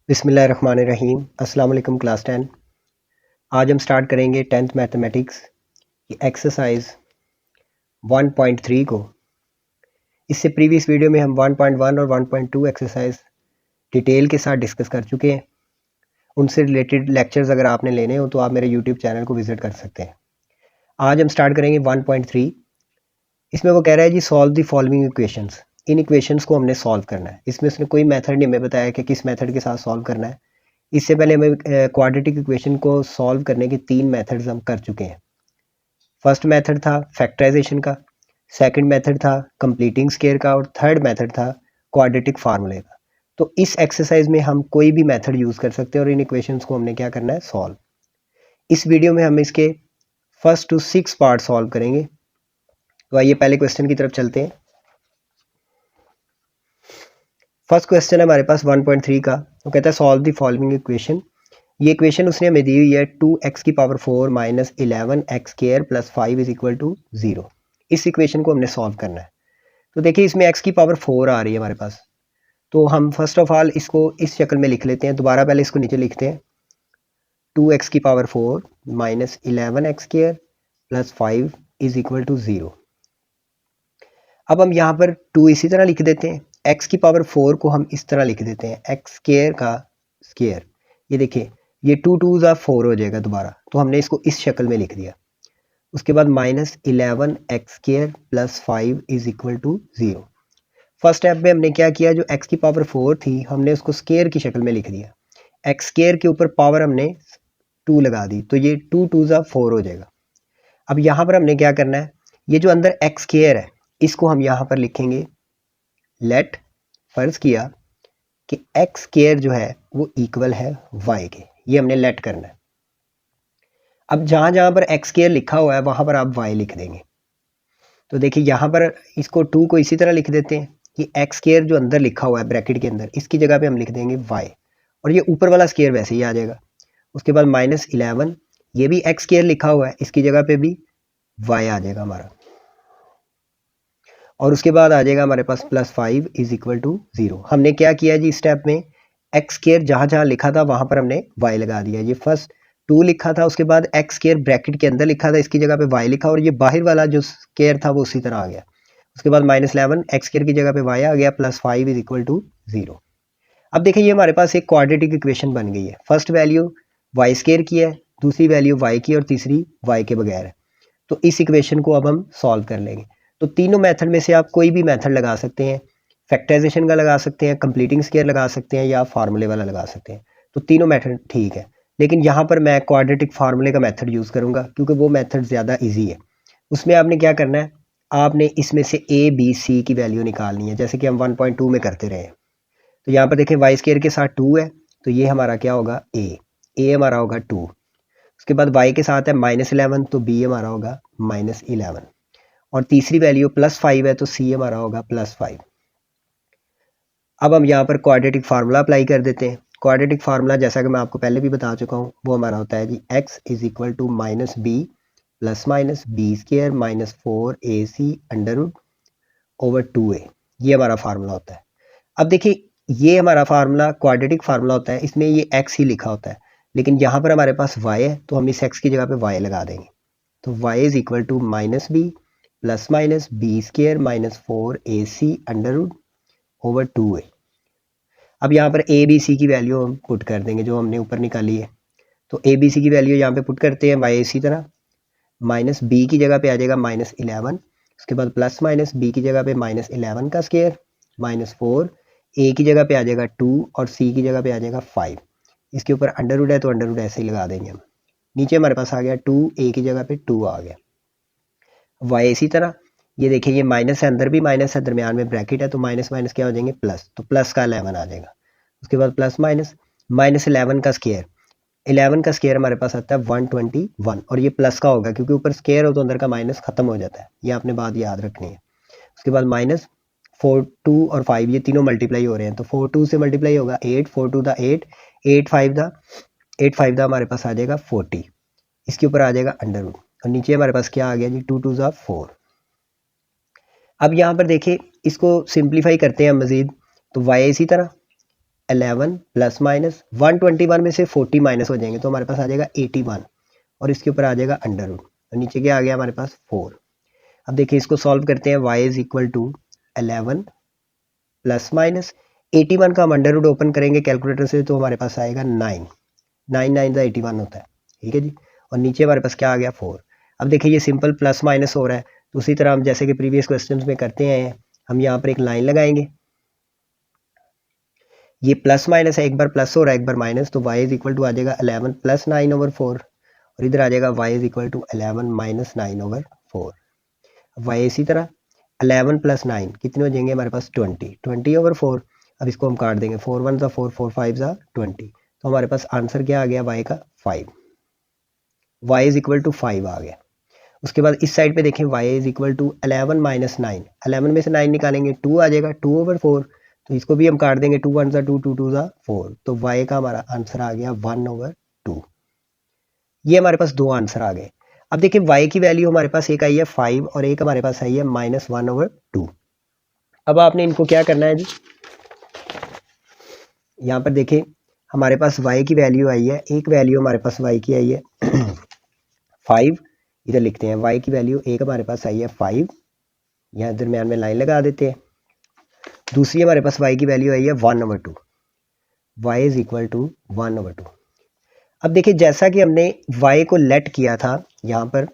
बिस्मिल्लाहिर्रहमानिर्रहीम। अस्सलाम वालेकुम क्लास 10। आज हम स्टार्ट करेंगे 10th मैथमेटिक्स की एक्सरसाइज 1.3 को। इससे प्रीवियस वीडियो में हम 1.1 और 1.2 एक्सरसाइज डिटेल के साथ डिस्कस कर चुके हैं। उनसे रिलेटेड लेक्चर्स अगर आपने लेने हो तो आप मेरे यूट्यूब चैनल को विज़िट कर सकते हैं। आज हम स्टार्ट करेंगे 1.3। इसमें वो कह रहा है जी सॉल्व द फॉलोइंग इक्वेशंस। इन इक्वेशंस को हमने सॉल्व करना है। इसमें उसने कोई मेथड नहीं हमें बताया कि किस मेथड के साथ सॉल्व करना है। इससे पहले हमें क्वाड्रेटिक इक्वेशन को सॉल्व करने के 3 मेथड्स हम कर चुके हैं। फर्स्ट मेथड था फैक्टराइजेशन का, सेकंड मेथड था कंप्लीटिंग स्क्वायर का और थर्ड मेथड था क्वाड्रेटिक फार्मूले का। तो इस एक्सरसाइज में हम कोई भी मेथड यूज़ कर सकते हैं और इन इक्वेशंस को हमने क्या करना है, सॉल्व। इस वीडियो में हम इसके फर्स्ट टू 6 पार्ट सॉल्व करेंगे। तो आइए पहले क्वेश्चन की तरफ चलते हैं। फर्स्ट क्वेश्चन है हमारे पास 1.3 का। वो कहता है सॉल्व द फॉलोइंग इक्वेशन। ये इक्वेशन उसने हमें दी हुई है 2x की power 4 minus 11x square plus 5 is equal to 0। इस इक्वेशन को हमने सॉल्व करना है। तो देखिए इसमें x की पावर 4 आ रही है हमारे पास। तो हम फर्स्ट ऑफ ऑल इसको इस शक्ल में लिख लेते हैं। दोबारा पहले इसको नीचे लिखते हैं 2x की power 4 minus 11x square plus 5 is equal to 0। अब हम यहाँ पर 2 इसी तरह लिख देते हैं। x की पावर 4 को हम इस तरह लिख देते हैं x स्क्वायर का स्क्वायर। ये देखिए ये 2 2 ज़ा 4 हो जाएगा दोबारा। तो हमने इसको इस शक्ल में लिख दिया। उसके बाद minus 11x square plus 5 is equal to 0। First step में हमने क्या किया, जो x की पावर 4 थी हमने उसको स्क्वायर की शक्ल में लिख दिया। x स्क्वायर के ऊपर पावर हमने 2 लगा दी तो ये 2 2 ज़ा 4 हो जाएगा। अब यहाँ पर हमने क्या करना है, ये जो अंदर x स्क्वायर है इसको हम यहाँ पर लिखेंगे लेट, फर्ज किया कि x स्क्वायर जो है वो इक्वल है y के। ये हमने लेट करना है। अब जहाँ जहाँ पर x स्क्वायर लिखा हुआ है वहाँ पर आप y लिख देंगे। तो देखिए यहाँ पर इसको 2 को इसी तरह लिख देते हैं कि x स्क्वायर जो अंदर लिखा हुआ है ब्रैकेट के अंदर, इसकी जगह पे हम लिख देंगे y और ये ऊपर वाला स्क्वायर वैसे ही आ जाएगा। उसके बाद माइनस 11, ये भी x स्क्वायर लिखा हुआ है, इसकी जगह पे भी y आ जाएगा हमारा। और उसके बाद आ जाएगा हमारे पास प्लस 5 इज इक्वल टू 0। हमने क्या किया जी, इस स्टेप में एक्स स्क्वायर जहाँ जहाँ लिखा था वहाँ पर हमने y लगा दिया। ये फर्स्ट 2 लिखा था, उसके बाद एक्स स्क्वायर ब्रैकेट के अंदर लिखा था, इसकी जगह पे y लिखा और ये बाहर वाला जो स्क्वायर था वो उसी तरह आ गया। उसके बाद माइनस 11 एक्स स्क्वायर की जगह पे y आ गया, प्लस 5 इज इक्वल टू 0। अब देखिए ये हमारे पास एक क्वाड्रेटिक इक्वेशन बन गई है। फर्स्ट वैल्यू y स्क्वायर की है, दूसरी वैल्यू y की और तीसरी y के बगैर है। तो इस इक्वेशन को अब हम सॉल्व कर लेंगे। तो तीनों मेथड में से आप कोई भी मेथड लगा सकते हैं। फैक्टराइजेशन का लगा सकते हैं, कंप्लीटिंग स्क्वायर लगा सकते हैं या फार्मूले वाला लगा सकते हैं। तो तीनों मेथड ठीक है, लेकिन यहाँ पर मैं क्वाड्रेटिक फार्मूले का मेथड यूज़ करूँगा क्योंकि वो मेथड ज़्यादा ईजी है। उसमें आपने क्या करना है, आपने इसमें से a b c की वैल्यू निकालनी है, जैसे कि हम 1.2 में करते रहे। तो यहाँ पर देखें वाई स्क्वायर के साथ 2 है तो ये हमारा क्या होगा, a हमारा होगा 2। उसके बाद y के साथ है माइनस 11 तो b हमारा होगा माइनस 11 और तीसरी वैल्यू प्लस 5 है तो c हमारा होगा प्लस 5। अब हम यहाँ पर क्वाड्रेटिक फार्मूला अप्लाई कर देते हैं। क्वाड्रेटिक फार्मूला जैसा कि मैं आपको पहले भी बता चुका हूँ वो हमारा होता है जी x is equal to minus B plus minus B square minus 4ac under root over 2a। ये हमारा फार्मूला होता है। अब देखिए ये हमारा फार्मूला क्वाड्रेटिक फार्मूला होता है, इसमें ये x ही लिखा होता है, लेकिन यहाँ पर हमारे पास y है तो हम इस x की जगह पे y लगा देंगे। तो y is equal to minus B plus minus B square minus 4ac under root over 2a। अब यहाँ पर a b c की वैल्यू हम पुट कर देंगे जो हमने ऊपर निकाली है। तो a b c की वैल्यू यहाँ पे पुट करते हैं, y इसी तरह माइनस b की जगह पे आ जाएगा माइनस 11, उसके बाद प्लस माइनस b की जगह पे माइनस 11 का स्क्वायर माइनस 4, a की जगह पे आ जाएगा 2 और c की जगह पे आ जाएगा 5। इसके ऊपर अंडर रूट है तो अंडर रूट ऐसे ही लगा देंगे हम। नीचे हमारे पास आ गया 2, a की जगह पे 2 आ गया। y इसी तरह ये देखिए ये माइनस है, अंदर भी माइनस है, दरमियान में ब्रैकेट है तो माइनस माइनस क्या हो जाएंगे प्लस, तो प्लस का 11 आ जाएगा। उसके बाद प्लस माइनस माइनस 11 का स्क्वायर, 11 का स्क्वायर हमारे पास आता है 121 और ये प्लस का होगा क्योंकि ऊपर स्क्वायर हो तो अंदर का माइनस खत्म हो जाता है। ये आपने बात याद रखनी है। उसके बाद माइनस 4 2 और 5 ये तीनों मल्टीप्लाई हो रहे हैं तो 4 2 से मल्टीप्लाई होगा 8, 4 2 दा 8, 8 5 दा हमारे पास आ जाएगा 40। इसके ऊपर आ जाएगा अंडर रूट और नीचे हमारे पास क्या आ गया जी 2 2 ज़ा 4। अब यहाँ पर देखिए इसको सिंप्लीफाई करते हैं मज़ीद। तो y इसी तरह 11 प्लस माइनस 121 में से 40 माइनस हो जाएंगे तो हमारे पास आ जाएगा 81 और इसके ऊपर आ जाएगा अंडर रूट और नीचे क्या आ गया हमारे पास 4। अब देखिए इसको सॉल्व करते हैं। y is equal to 11 plus minus 81 का हम अंडर रूट ओपन करेंगे कैलकुलेटर से तो हमारे पास आएगा 9 9 9 का 81 होता है, ठीक है जी। और नीचे हमारे पास क्या आ गया 4। अब देखिए ये सिंपल प्लस माइनस हो रहा है तो उसी तरह हम जैसे कि प्रीवियस क्वेश्चंस में करते हैं हम यहाँ पर एक लाइन लगाएंगे। ये प्लस माइनस है, एक बार प्लस हो रहा है एक बार माइनस, तो y इज इक्वल टू आ जाएगा 11 प्लस 9 ओवर 4 और इधर आ जाएगा y is equal to 11 minus 9 over 4। y इसी तरह 11 प्लस 9 कितने हो जाएंगे हमारे पास 20 ओवर 4। अब इसको हम काट देंगे 4 1 ज़ा 4 4 5 ज़ा 20 तो हमारे पास आंसर क्या आ गया y का 5। y इज इक्वल टू 5 आ गया। उसके बाद इस साइड पे देखें y is equal to 11 minus 9, 11 में से 9 निकालेंगे 2 आ जाएगा 2 ओवर 4 तो इसको भी हम काट देंगे 2 1 ज़ा 2 2 2 ज़ा 4 तो y का हमारा आंसर आ गया 1 ओवर 2। ये हमारे पास दो आंसर आ गए। अब देखिए y की वैल्यू हमारे पास एक आई है 5 और एक हमारे पास आई है -1 ओवर 2। अब आपने इनको क्या करना है जी, यहाँ पर देखें हमारे पास y की वैल्यू आई है, एक वैल्यू हमारे पास y की आई है 5, इधर लिखते हैं y की वैल्यू एक हमारे पास आई है 5, यहाँ दरम्यान में लाइन लगा देते हैं। दूसरी हमारे पास y की वैल्यू आई है 1 over 2, y is equal to 1 over 2। अब देखिए जैसा कि हमने y को लेट किया था यहाँ पर,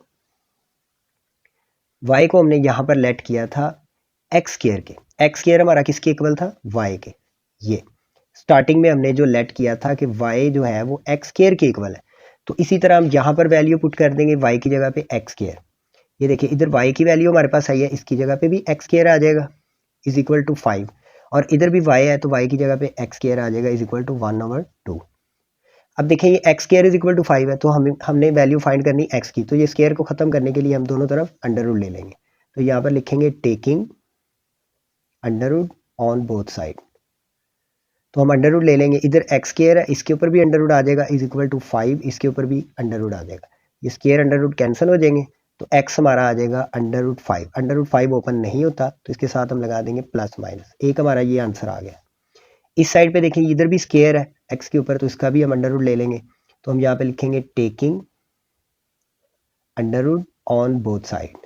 y को हमने यहाँ पर लेट किया था एक्स स्क्वायर के, एक्स स्क्वायर हमारा किसके इक्वल था y के। ये स्टार्टिंग में हमने जो लेट किया था कि y जो है वो एक्स स्क्वायर के इक्वल है तो इसी तरह हम यहाँ पर वैल्यू पुट कर देंगे y की जगह पे एक्स स्क्वायर। ये देखिए इधर y की वैल्यू हमारे पास आई है, इसकी जगह पे भी एक्स स्क्वायर आ जाएगा इज इक्वल टू 5 और इधर भी y है तो y की जगह पे एक्स स्क्वायर आ जाएगा इज इक्वल टू 1 ओवर 2। अब देखिए ये X square is equal to 5 है तो हमने वैल्यू फाइंड करनी x की, तो ये स्क्वायर को ख़त्म करने के लिए हम दोनों तरफ अंडर रूट ले लेंगे। तो यहाँ पर लिखेंगे taking under root on both side, तो हम अंडर रूट ले लेंगे। इधर एक्स स्क्वायर है इसके ऊपर भी अंडर रूट आ जाएगा इज इक्वल टू 5, इसके ऊपर भी अंडर रूट आ जाएगा, ये स्क्वायर अंडर रूट कैंसिल हो जाएंगे तो x हमारा आ जाएगा under root 5। Under root 5 open नहीं होता तो इसके साथ हम लगा देंगे प्लस माइनस, एक हमारा ये आंसर आ गया। इस साइड पे देखिए इधर भी स्क्वायर है x के ऊपर तो इसका भी हम अंडर रूट ले लेंगे, तो हम यहाँ पे लिखेंगे taking under root on both side,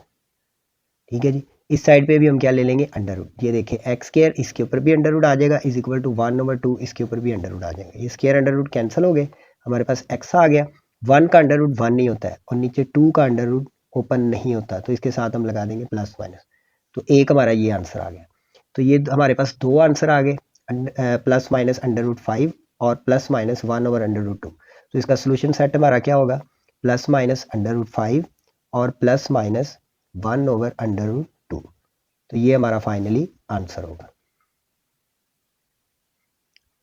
ठीक है जी। इस साइड पे भी हम क्या ले लेंगे अंडर रूट, ये देखिए एक्स स्क्वायर इसके ऊपर भी अंडर रूट आ जाएगा इज इक्वल टू 1 ओवर 2, इसके ऊपर भी अंडर रूट आ जाएगा, ये स्क्वायर अंडर रूट कैंसिल हो गए, हमारे पास x आ गया। 1 का अंडर रूट 1 नहीं होता है और नीचे 2 का अंडर रूट ओपन नहीं होता तो इसके साथ हम लगा देंगे प्लस माइनस, तो एक हमारा ये आंसर आ गया। तो ये हमारे पास दो आंसर आ गए, प्लस माइनस अंडर रूट 5 और plus minus 1 over under root 2। तो इसका सोल्यूशन सेट हमारा क्या होगा, प्लस माइनस अंडर रूट 5 और plus minus 1 over under root 2। तो ये हमारा फाइनली आंसर होगा।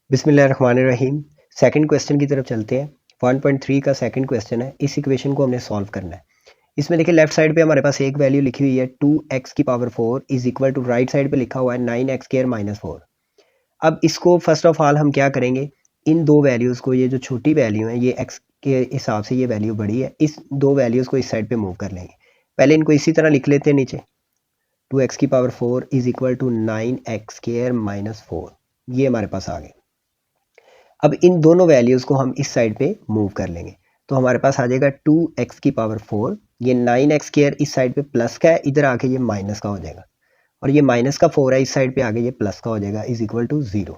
बिस्मिल्लाहिर्रहमानिर्रहीम। सेकंड क्वेश्चन की तरफ चलते हैं। 1.3 का सेकंड क्वेश्चन है, इस इक्वेशन को हमने सॉल्व करना है। इसमें देखिए लेफ्ट साइड पे हमारे पास एक वैल्यू लिखी हुई है 2x की power 4 is equal to, right side पे लिखा हुआ है 9x स्क्वायर माइनस 4। अब इसको फर्स्ट ऑफ ऑल हम क्या करेंगे, इन दो वैल्यूज़ को, ये जो छोटी वैल्यू है ये x के हिसाब से ये वैल्यू बड़ी है, इस दो वैल्यूज़ को इस साइड पे मूव कर लेंगे। पहले इनको इसी तरह लिख लेते हैं नीचे, 2x की power 4 is equal to 9x square minus 4, ये हमारे पास आ गए। अब इन दोनों वैल्यूज़ को हम इस साइड पे मूव कर लेंगे तो हमारे पास आ जाएगा 2x की पावर 4, ये 9x स्क्वायर इस साइड पे प्लस का है, इधर आके ये माइनस का हो जाएगा और ये माइनस का 4 है इस साइड पे आगे ये प्लस का हो जाएगा इज इक्वल टू 0।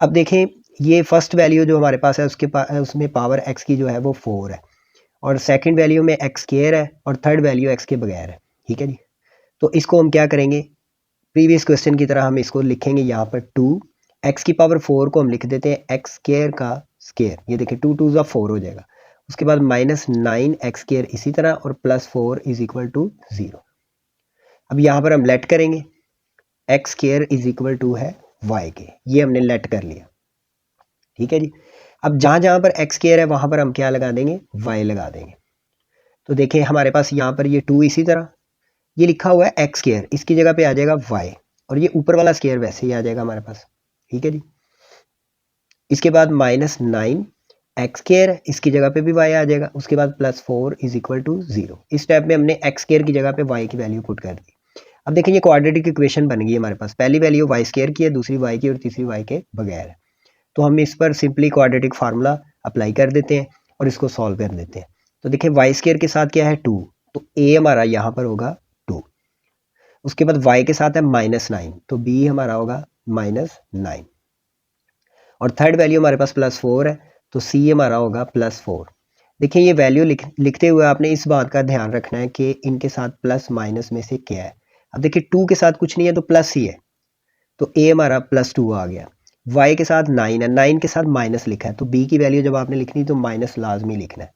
अब देखें ये फर्स्ट वैल्यू जो हमारे पास है उसमें पावर x की जो है वो 4 है और सेकंड वैल्यू में x स्क्वायर है और थर्ड वैल्यू x के बगैर है, ठीक है जी। तो इसको हम क्या करेंगे, प्रीवियस क्वेश्चन की तरह हम इसको लिखेंगे यहाँ पर 2x की पावर 4 को हम लिख देते हैं x स्क्वायर का स्क्वायर, ये देखिए 2 2 4 हो जाएगा। उसके बाद माइनस 9x स्क्वायर इसी तरह और प्लस 4 इज इक्वल टू 0। अब यहाँ पर हम लेट करेंगे, x square is equal to है y के, ये हमने लेट कर लिया, ठीक है जी। अब जहाँ जहाँ पर x स्क्वायर है वहाँ पर हम क्या लगा देंगे, y लगा देंगे। तो देखिए हमारे पास यहाँ पर ये 2 इसी तरह, ये लिखा हुआ है x स्क्वायर, इसकी जगह पे आ जाएगा y और ये ऊपर वाला स्क्वायर वैसे ही आ जाएगा हमारे पास, ठीक है जी। इसके बाद माइनस 9x स्क्वायर है, इसकी जगह पे भी y आ जाएगा। उसके बाद प्लस 4 इज इक्वल टू 0। इस स्टेप में हमने x स्क्वायर की जगह पे y की वैल्यू पुट कर दी। अब देखिए ये क्वाड्रेटिक इक्वेशन बन गई हमारे पास, पहली वैल्यू वाई स्क्वायर की है, दूसरी वाई की और तीसरी वाई के बगैर है। तो हम इस पर सिंपली क्वाड्रेटिक फार्मूला अप्लाई कर देते हैं और इसको सॉल्व कर देते हैं। तो देखिए वाई स्क्वायर के साथ क्या है 2, तो ए हमारा यहाँ पर होगा 2। उसके बाद वाई के साथ है -9, तो बी हमारा होगा -9। और थर्ड वैल्यू हमारे पास +4 है, तो सी हमारा होगा +4। देखिए ये वैल्यू लिखते हुए आपने इस बात का ध्यान रखना है कि इनके साथ प्लस माइनस में से क्या है। अब देखिए 2 के साथ कुछ नहीं है तो प्लस ही है, तो ए हमारा +2 आ गया। y के साथ 9 है, 9 के साथ माइनस लिखा है, तो b की वैल्यू जब आपने लिखनी तो माइनस लाजमी लिखना है।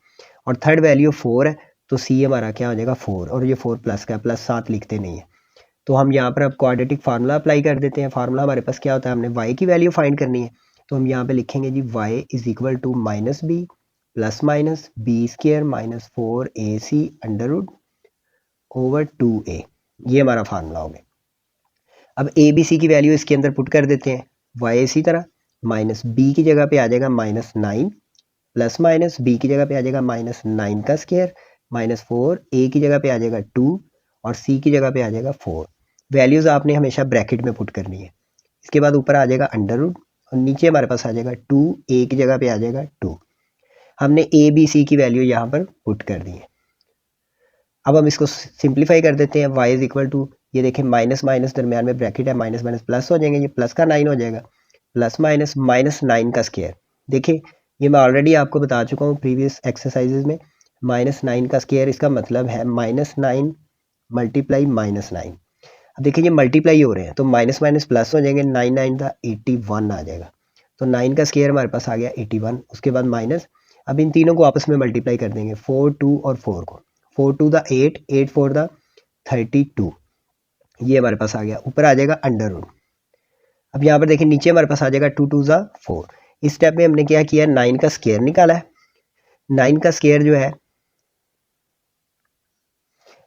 और थर्ड वैल्यू 4 है, तो c हमारा क्या हो जाएगा 4, और ये 4 प्लस का +7 लिखते नहीं है। तो हम यहाँ पर अब क्वाड्रेटिक फार्मूला अप्लाई कर देते हैं। फार्मूला हमारे पास क्या होता है, हमने y की वैल्यू फाइंड करनी है, तो हम यहाँ पे लिखेंगे जी y = -b plus minus B square -4ac√2a, ये हमारा फार्मूला हो गया। अब ए बी सी की वैल्यू इसके अंदर पुट कर देते हैं। y इसी तरह -b की जगह पे आ जाएगा -9 प्लस माइनस b की जगह पे आ जाएगा -9 का स्क्वायर -4, a की जगह पे आ जाएगा 2 और c की जगह पे आ जाएगा 4। वैल्यूज़ आपने हमेशा ब्रैकेट में पुट करनी है। इसके बाद ऊपर आ जाएगा अंडर रूट और नीचे हमारे पास आ जाएगा 2, a की जगह पे आ जाएगा 2। हमने a b c की वैल्यू यहाँ पर पुट कर दी है। अब हम इसको सिंप्लीफाई कर देते हैं। y ये देखें माइनस माइनस दरमियान में ब्रैकेट है, माइनस माइनस प्लस हो जाएंगे, ये प्लस का 9 हो जाएगा, प्लस माइनस -9 का स्क्वायर। देखिए ये मैं ऑलरेडी आपको बता चुका हूँ प्रीवियस एक्सरसाइजेज में, -9 का स्क्वायर इसका मतलब है -9 मल्टीप्लाई -9। अब देखिए ये मल्टीप्लाई हो रहे हैं तो माइनस माइनस प्लस हो जाएंगे, 9 का 81 आ जाएगा। तो 9 का स्क्वायर हमारे पास आ गया 81, उसके बाद माइनस। अब इन तीनों को आपस में मल्टीप्लाई कर देंगे, 4 2 और 4 को, 4 2 दा 8, 8 4 दा 32, ये हमारे पास आ गया। ऊपर आ जाएगा अंडर रूट। अब यहाँ पर देखिए नीचे हमारे पास आ जाएगा 2 2 ज़ा 4। इस स्टेप में हमने क्या किया, 9 का स्क्वायर निकाला है। 9 का स्क्वायर जो है,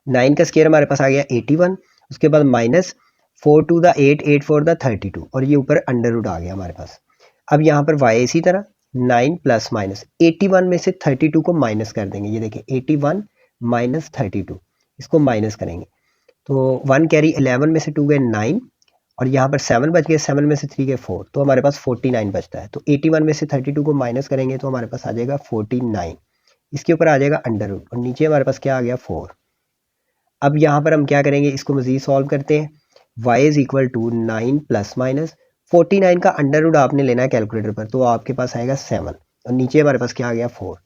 9 का स्क्वायर हमारे पास आ गया 81, उसके बाद माइनस 4 2 दा 8, 8 4 दा 32 और ये ऊपर अंडर रूट आ गया हमारे पास। अब यहाँ पर y इसी तरह 9 प्लस माइनस 81 में से 32 को माइनस कर देंगे। ये देखिए 81 माइनस 32, इसको माइनस करेंगे तो 1 कैरी 11 में से 2 गए 9 और यहाँ पर 7 बच गए, 7 में से 3 गए 4, तो हमारे पास 49 बचता है। तो 81 में से 32 को माइनस करेंगे तो हमारे पास आ जाएगा 49। इसके ऊपर आ जाएगा अंडर रूट और नीचे हमारे पास क्या आ गया 4। अब यहाँ पर हम क्या करेंगे, इसको मज़ीद सॉल्व करते हैं। y = 9 प्लस माइनस 49 का अंडर रूट आपने लेना है कैलकुलेटर पर, तो आपके पास आएगा 7 और नीचे हमारे पास क्या आ गया 4।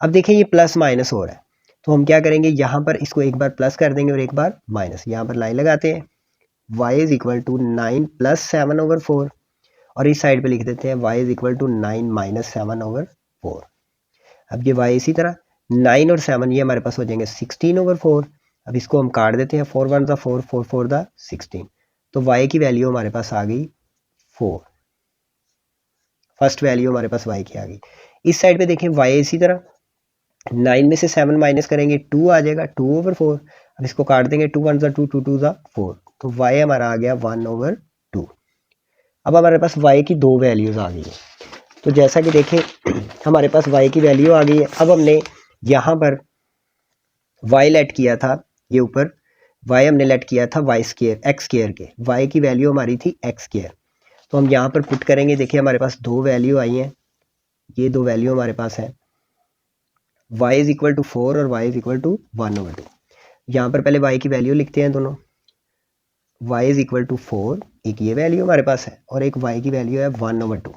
अब देखिए ये प्लस माइनस हो रहा है, तो हम क्या करेंगे, यहाँ पर इसको एक बार प्लस कर देंगे और एक बार माइनस। यहाँ पर लाइन लगाते हैं, y = 9 प्लस 7/4 और इस साइड पे लिख देते हैं y = 9 माइनस 7/4। अब ये y इसी तरह 9 और 7 ये हमारे पास हो जाएंगे 16/4। अब इसको हम काट देते हैं, 4 1 दा 4, 4 4 दा 16, तो y की वैल्यू हमारे पास आ गई 4। फर्स्ट वैल्यू हमारे पास y की आ गई। इस साइड पे देखें y इसी तरह 9 में से 7 माइनस करेंगे 2 आ जाएगा 2/4। अब इसको काट देंगे, 2 1 दा 2, 2 2 दा 4, तो y हमारा आ गया 1/2। अब हमारे पास y की दो वैल्यूज़ आ गई है। तो जैसा कि देखें हमारे पास y की वैल्यू आ गई है। अब हमने यहाँ पर y लेट किया था, ये ऊपर y हमने लेट किया था y स्क्वायर x स्क्वायर के, y की वैल्यू हमारी थी x स्क्वायर, तो हम यहाँ पर पुट करेंगे। देखिए हमारे पास दो वैल्यू आई हैं, ये दो वैल्यू हमारे पास है, y = 4 और y = 1/2। यहाँ पर पहले y की वैल्यू लिखते हैं दोनों, y = 4, एक ये वैल्यू हमारे पास है और एक y की वैल्यू है 1/2।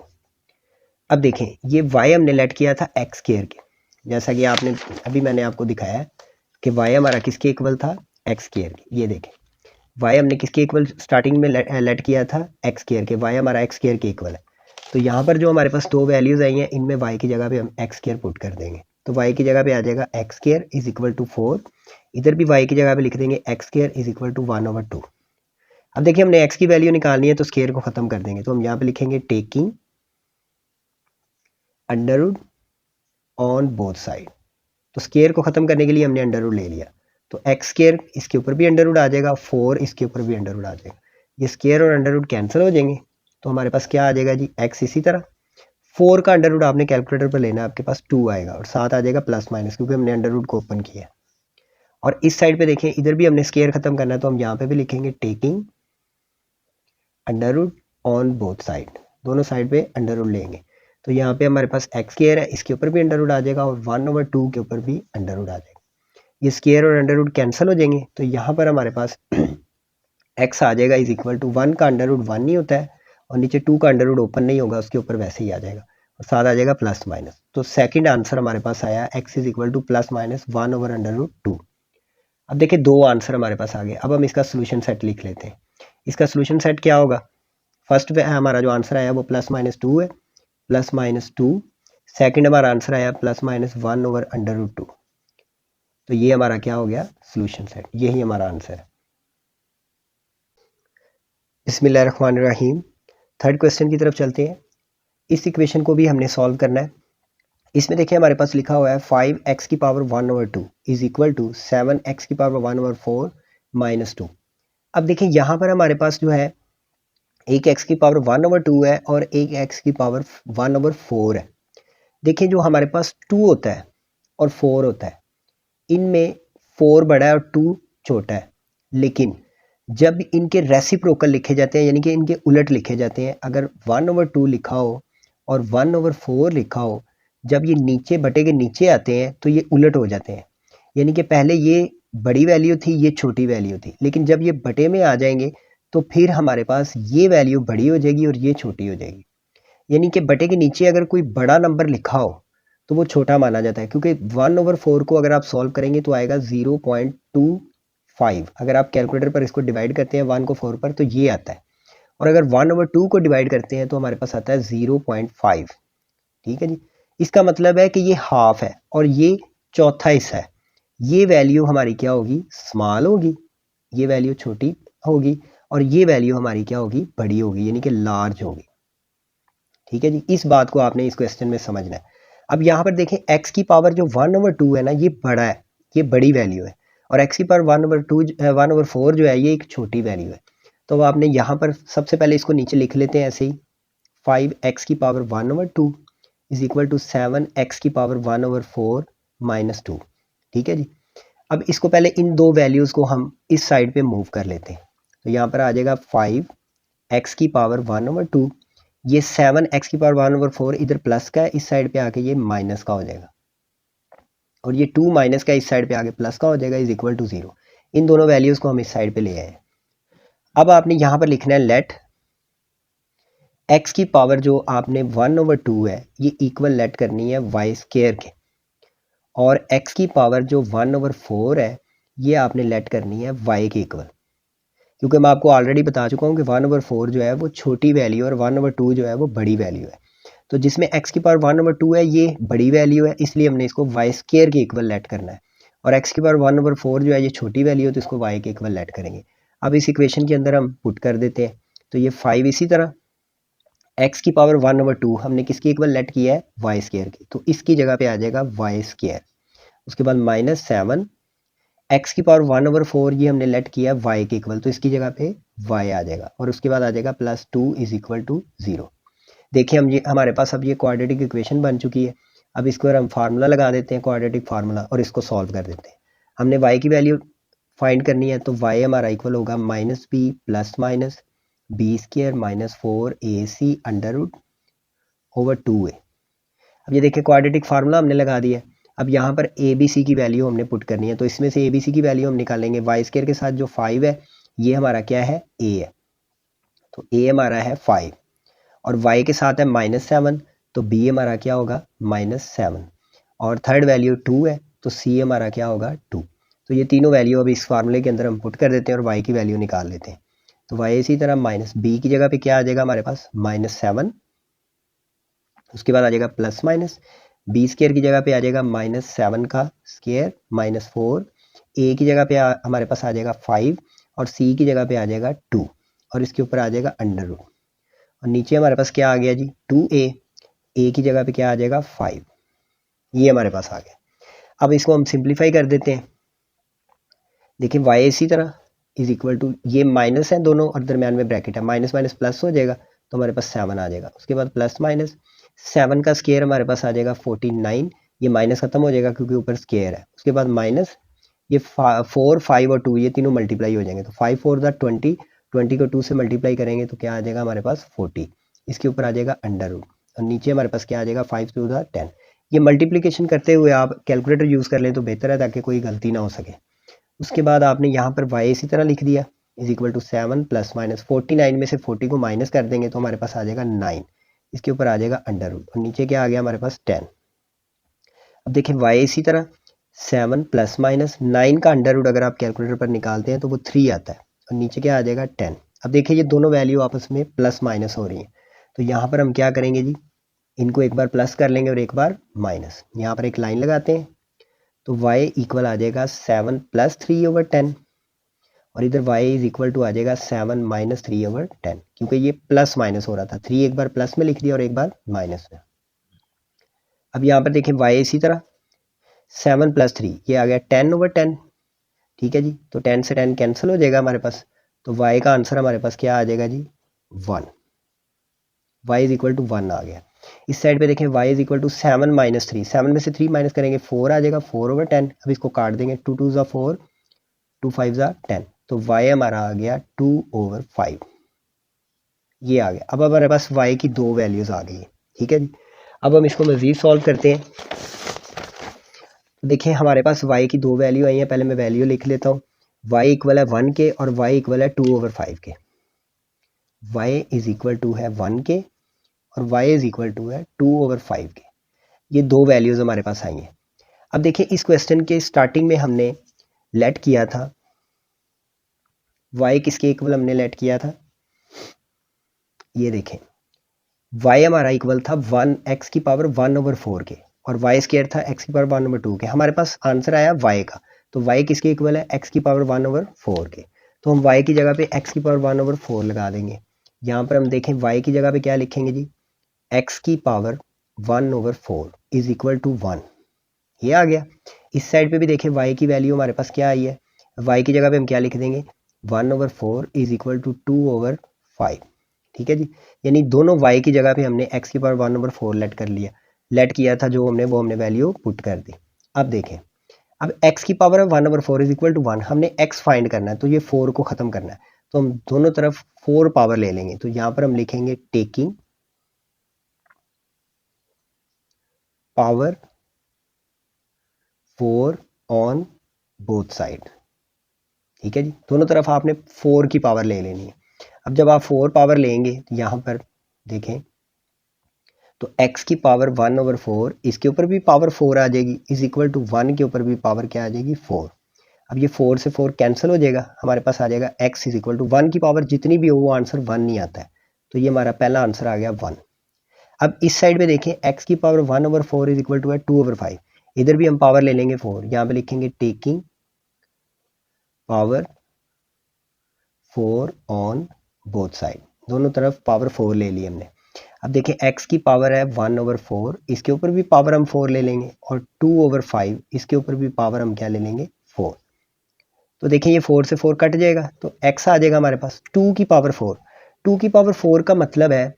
अब देखें ये y हमने लेट किया था x स्क्वायर के, जैसा कि आपने अभी मैंने आपको दिखाया है कि y हमारा किसके इक्वल था, x स्क्वायर के। ये देखें y हमने किसके इक्वल स्टार्टिंग में लेट किया था, x स्क्वायर के, y हमारा x स्क्वायर के इक्वल है। तो यहाँ पर जो हमारे पास दो वैल्यूज़ आई हैं, इनमें y की जगह पे हम x स्क्वायर पुट कर देंगे, तो y की जगह पे आ जाएगा x स्क्वायर = 4, इधर भी y की जगह पे लिख देंगे x स्क्वायर = 1/2। अब देखिए हमने x की वैल्यू निकालनी है तो स्क्वायर को ख़त्म कर देंगे, तो हम यहाँ पे लिखेंगे taking under root on both side. तो स्क्वायर को ख़त्म करने के लिए हमने अंडर रूट ले लिया, तो x स्क्वायर इसके ऊपर भी अंडर रूट आ जाएगा, 4 इसके ऊपर भी अंडर रूट आ जाएगा, ये स्क्वायर और अंडर रूट कैंसिल हो जाएंगे, तो हमारे पास क्या आ जाएगा जी x। इसी तरह 4 का अंडर रूट आपने कैलकुलेटर पर लेना है, आपके पास 2 आएगा और साथ आ जाएगा प्लस माइनस, क्योंकि हमने अंडर रूट को ओपन किया। और इस साइड पे देखें, इधर भी हमने स्केयर खत्म करना है, तो हम यहाँ पे भी लिखेंगे taking under root on both side, दोनों साइड पे अंडर रूट लेंगे। तो यहाँ पे हमारे पास एक्स स्केयर है, इसके ऊपर भी अंडर रूट आ जाएगा और 1/2 के ऊपर भी अंडर रूट आ जाएगा। ये स्केयर और अंडर रूट कैंसिल हो जाएंगे, तो यहाँ पर हमारे पास एक्स आ जाएगा इज इक्वल टू 1 का अंडर रूट 1 नहीं होता है और नीचे 2 का अंडर रूट ओपन नहीं होगा, उसके ऊपर वैसे ही आ जाएगा और साथ आ जाएगा प्लस माइनस। तो सेकंड आंसर हमारे पास आया x is equal two plus minus 1/√2। अब देखिए दो आंसर हमारे पास आ गए। अब हम इसका सोल्यूशन सेट लिख लेते हैं। इसका सोल्यूशन सेट क्या होगा? फर्स्ट हमारा जो आंसर आया वो प्लस माइनस 2 है, प्लस माइनस 2। सेकेंड हमारा आंसर आया प्लस माइनस 1/√2। तो ये हमारा क्या हो गया? Solution set. यही हमारा आंसर है। बिस्मिल्लाहिर्रहमानिर्रहीम। थर्ड क्वेश्चन की तरफ चलते हैं। इस इक्वेशन को भी हमने सॉल्व करना है। इसमें देखिए हमारे पास लिखा हुआ है 5x की power 1/2 is equal to 7x की पावर 1/4 माइनस 2। अब देखिए यहाँ पर हमारे पास जो है एक x की पावर 1/2 है और एक x की पावर 1/4 है। देखिए जो हमारे पास 2 होता है और 4 होता है, इनमें 4 बड़ा है और 2 छोटा है, लेकिन जब इनके रेसिप्रोकल लिखे जाते हैं यानी कि इनके उलट लिखे जाते हैं, अगर 1/2 लिखा हो और 1/4 लिखा हो, जब ये नीचे बटे के नीचे आते हैं तो ये उलट हो जाते हैं। यानी कि पहले ये बड़ी वैल्यू थी, ये छोटी वैल्यू थी, लेकिन जब ये बटे में आ जाएंगे तो फिर हमारे पास ये वैल्यू बड़ी हो जाएगी और ये छोटी हो जाएगी। यानी कि बटे के नीचे अगर कोई बड़ा नंबर लिखा हो तो वो छोटा माना जाता है, क्योंकि 1/4 को अगर आप सॉल्व करेंगे तो आएगा 0.25। अगर आप कैलकुलेटर पर इसको डिवाइड करते हैं 1 को 4 पर तो ये आता है, और अगर 1/2 को डिवाइड करते हैं तो हमारे पास आता है 0.5। ठीक है जी। इसका मतलब है कि ये हाफ है और ये चौथा हिस्सा है। ये वैल्यू हमारी क्या होगी? स्मॉल होगी, ये वैल्यू छोटी होगी और ये वैल्यू हमारी क्या होगी? बड़ी होगी, यानी कि लार्ज होगी। ठीक है जी। इस बात को आपने इस क्वेश्चन में समझना है। अब यहाँ पर देखें x की पावर जो 1/2 है ना, ये बड़ा है, ये बड़ी वैल्यू है, और x की पावर 1/4 जो है ये एक छोटी वैल्यू है। तो आपने यहाँ पर सबसे पहले इसको नीचे लिख लेते हैं ऐसे ही, 5x की power 1/2 is equal to 7x की पावर 1/4 माइनस 2। ठीक है जी। अब इसको पहले इन दो वैल्यूज़ को हम इस साइड पे मूव कर लेते हैं। तो यहाँ पर आ जाएगा 5x की पावर 1/2, ये 7x की पावर 1/4 इधर प्लस का है, इस साइड पे आके ये माइनस का हो जाएगा, और ये 2 माइनस का इस साइड पे आके प्लस का हो जाएगा, इज इक्वल टू 0। इन दोनों वैल्यूज़ को हम इस साइड पे ले आए। अब आपने यहाँ पर लिखना है लेट x की पावर जो आपने 1/2 है ये इक्वल लेट करनी है y स्केयर के, और x की पावर जो 1/4 है ये आपने लेट करनी है y के इक्वल, क्योंकि मैं आपको ऑलरेडी बता चुका हूँ कि 1/4 जो है वो छोटी वैल्यू और 1/2 जो है वो बड़ी वैल्यू है। तो जिसमें x की पावर 1/2 है ये बड़ी वैल्यू है, इसलिए हमने इसको y स्केयर के इक्वल लेट करना है, और x की पावर 1/4 जो है ये छोटी वैल्यू है, तो इसको y के इक्वल लेट करेंगे। अब इस इक्वेशन के अंदर हम पुट कर देते हैं, तो ये 5 इसी तरह x की पावर 1/2 हमने किसकी इक्वल लेट किया है? y स्केयर की, तो इसकी जगह पे आ जाएगा y स्केयर। उसके बाद माइनस 7 x की पावर 1/4 ये हमने लेट किया y के इक्वल, तो इसकी जगह पे y आ जाएगा, और उसके बाद आ जाएगा प्लस 2 इज इक्वल टू 0। देखिए हम ये हमारे पास अब ये क्वाड्रेटिक इक्वेशन बन चुकी है। अब इसको हम फार्मूला लगा देते हैं, क्वाड्रेटिक फार्मूला, और इसको सॉल्व कर देते हैं। हमने y की वैल्यू फाइंड करनी है, तो y हमारा इक्वल होगा minus B plus minus B square minus 4ac under root over 2a। अब ये देखिए क्वाड्रेटिक फार्मूला हमने लगा दिया। अब यहाँ पर ए बी सी की वैल्यू हमने पुट करनी है, तो इसमें से ए बी सी की वैल्यू हम निकालेंगे। वाई स्केयर के साथ जो 5 है ये हमारा क्या है? ए है, तो ए हमारा है 5, और y के साथ है -7, तो b हमारा क्या होगा? -7, और थर्ड वैल्यू 2 है, तो c हमारा क्या होगा? 2। तो ये तीनों वैल्यू अब इस फार्मूले के अंदर हम पुट कर देते हैं और y की वैल्यू निकाल लेते हैं। तो y इसी तरह माइनस b की जगह पे क्या आ जाएगा हमारे पास? -7, उसके बाद आ जाएगा प्लस माइनस बी स्केयर की जगह पे आ जाएगा -7 का स्केयर माइनस 4, ए की जगह पे हमारे पास आ जाएगा 5, और सी की जगह पे आ जाएगा 2, और इसके ऊपर आ जाएगा अंडर रूट, और नीचे हमारे पास क्या आ गया जी? 2a, ए की जगह पे क्या आ जाएगा? 5। ये हमारे पास आ गया। अब इसको हम सिंप्लीफाई कर देते हैं। देखिए y इसी तरह इज इक्वल टू, ये माइनस है दोनों और दरम्यान में ब्रैकेट है, माइनस माइनस प्लस हो जाएगा, तो हमारे पास 7 आ जाएगा। उसके बाद प्लस माइनस 7 का स्केयर हमारे पास आ जाएगा 49, ये माइनस खत्म हो जाएगा क्योंकि ऊपर स्केयर है। उसके बाद माइनस ये 4, 5 और 2 ये तीनों मल्टीप्लाई हो जाएंगे, तो 5 4 द 20, 20 को 2 से मल्टीप्लाई करेंगे तो क्या आ जाएगा हमारे पास 40, इसके ऊपर आ जाएगा अंडर रूट, और नीचे हमारे पास क्या आ जाएगा 5 टू द 10। ये मल्टीप्लिकेशन करते हुए आप कैलकुलेटर यूज़ कर लें तो बेहतर है, ताकि कोई गलती ना हो सके। उसके बाद आपने यहाँ पर y इसी तरह लिख दिया, is equal to 7 plus minus 49 में से 40 को माइनस कर देंगे तो हमारे पास आ जाएगा 9, इसके ऊपर आ जाएगा अंडर रूट, और नीचे क्या आ गया हमारे पास 10। अब देखिए y इसी तरह 7 प्लस माइनस 9 का अंडर रूट अगर आप कैलकुलेटर पर निकालते हैं तो वो 3 आता है, और नीचे क्या आ जाएगा 10। अब देखिए ये दोनों वैल्यू आपस में प्लस माइनस हो रही हैं, तो यहाँ पर हम क्या करेंगे जी, इनको एक बार प्लस कर लेंगे और एक बार माइनस, यहाँ पर एक लाइन लगाते हैं, तो y इक्वल आ जाएगा 7 प्लस 3/10, और इधर y इज इक्वल टू आ जाएगा 7 माइनस 3/10, क्योंकि ये प्लस माइनस हो रहा था, 3 एक बार प्लस में लिख दिया और एक बार माइनस में। अब यहाँ पर देखें y इसी तरह 7 प्लस 3 ये आ गया 10/10, ठीक है जी, तो 10 से 10 कैंसिल हो जाएगा हमारे पास, तो y का आंसर हमारे पास क्या आ जाएगा जी 1, y इज इक्वल टू 1 आ गया। इस साइड पे देखें y is equal to 7 minus 3, 7 में से 3 माइनस करेंगे 4 आ जाएगा 4/10, अब इसको काट देंगे 2 2 ज़ा 4, 2 5 ज़ा 10, तो y हमारा आ गया 2/5, ये आ गया। अब हमारे पास y की दो वैल्यूज़ आ गई है, ठीक है जी। अब हम इसको मज़ीद सॉल्व करते हैं। देखिए हमारे पास y की दो वैल्यू आई हैं, पहले मैं वैल्यू लिख लेता हूँ, y इक्वल है 1 के और y इक्वल है 2/5 के, y इज इक्वल टू है 1 के और y इज इक्वल टू है 2/5 के, ये दो वैल्यूज़ हमारे पास आई हैं। अब देखिए इस क्वेश्चन के स्टार्टिंग में हमने लेट किया था, y किसके इक्वल हमने लेट किया था, ये देखें y हमारा इक्वल था 1x की पावर 1/4 के, और y स्क्वायर था x की पावर 1/2 के। हमारे पास आंसर आया y का, तो y किसके इक्वल है x की पावर 1/4 के, तो हम y की जगह पे x की पावर 1/4 लगा देंगे। यहाँ पर हम देखें y की जगह पे क्या लिखेंगे जी, x की पावर 1/4 इज इक्वल टू 1, ये आ गया। इस साइड पे भी देखें y की वैल्यू हमारे पास क्या आई है, y की जगह पे हम क्या लिख देंगे 1/4 इज इक्वल टू 2/5, ठीक है जी। यानी दोनों y की जगह पे हमने x की पावर 1/4 लेट कर लिया, लेट किया था जो हमने, वो हमने वैल्यू पुट कर दी। अब देखें, अब x की पावर 1/4 इज इक्वल टू 1, हमने x फाइंड करना है, तो ये 4 को ख़त्म करना है, तो हम दोनों तरफ 4 पावर ले लेंगे, तो यहाँ पर हम लिखेंगे taking power 4 on both side, ठीक है जी। दोनों तरफ आपने 4 की पावर ले लेनी है। अब जब आप 4 पावर लेंगे तो यहाँ पर देखें, तो x की पावर 1/4, इसके ऊपर भी पावर 4 आ जाएगी, इज इक्वल टू 1 के ऊपर भी पावर क्या आ जाएगी 4। अब ये 4 से 4 कैंसिल हो जाएगा, हमारे पास आ जाएगा x इज इक्वल टू 1 की पावर जितनी भी हो वो आंसर 1 नहीं आता है, तो ये हमारा पहला आंसर आ गया 1। अब इस साइड पे देखें x की पावर 1/4 इज इक्वल टू है 2/5, इधर भी हम पावर ले लेंगे 4, यहाँ पे लिखेंगे taking power 4 on both side, दोनों तरफ पावर 4 ले ली हमने। अब देखिए x की पावर है 1/4, इसके ऊपर भी पावर हम 4 ले लेंगे, और 2/5 इसके ऊपर भी पावर हम क्या ले लेंगे 4। तो देखिए ये 4 से 4 कट जाएगा, तो x आ जाएगा हमारे पास 2 की पावर 4। 2 की पावर 4 का मतलब है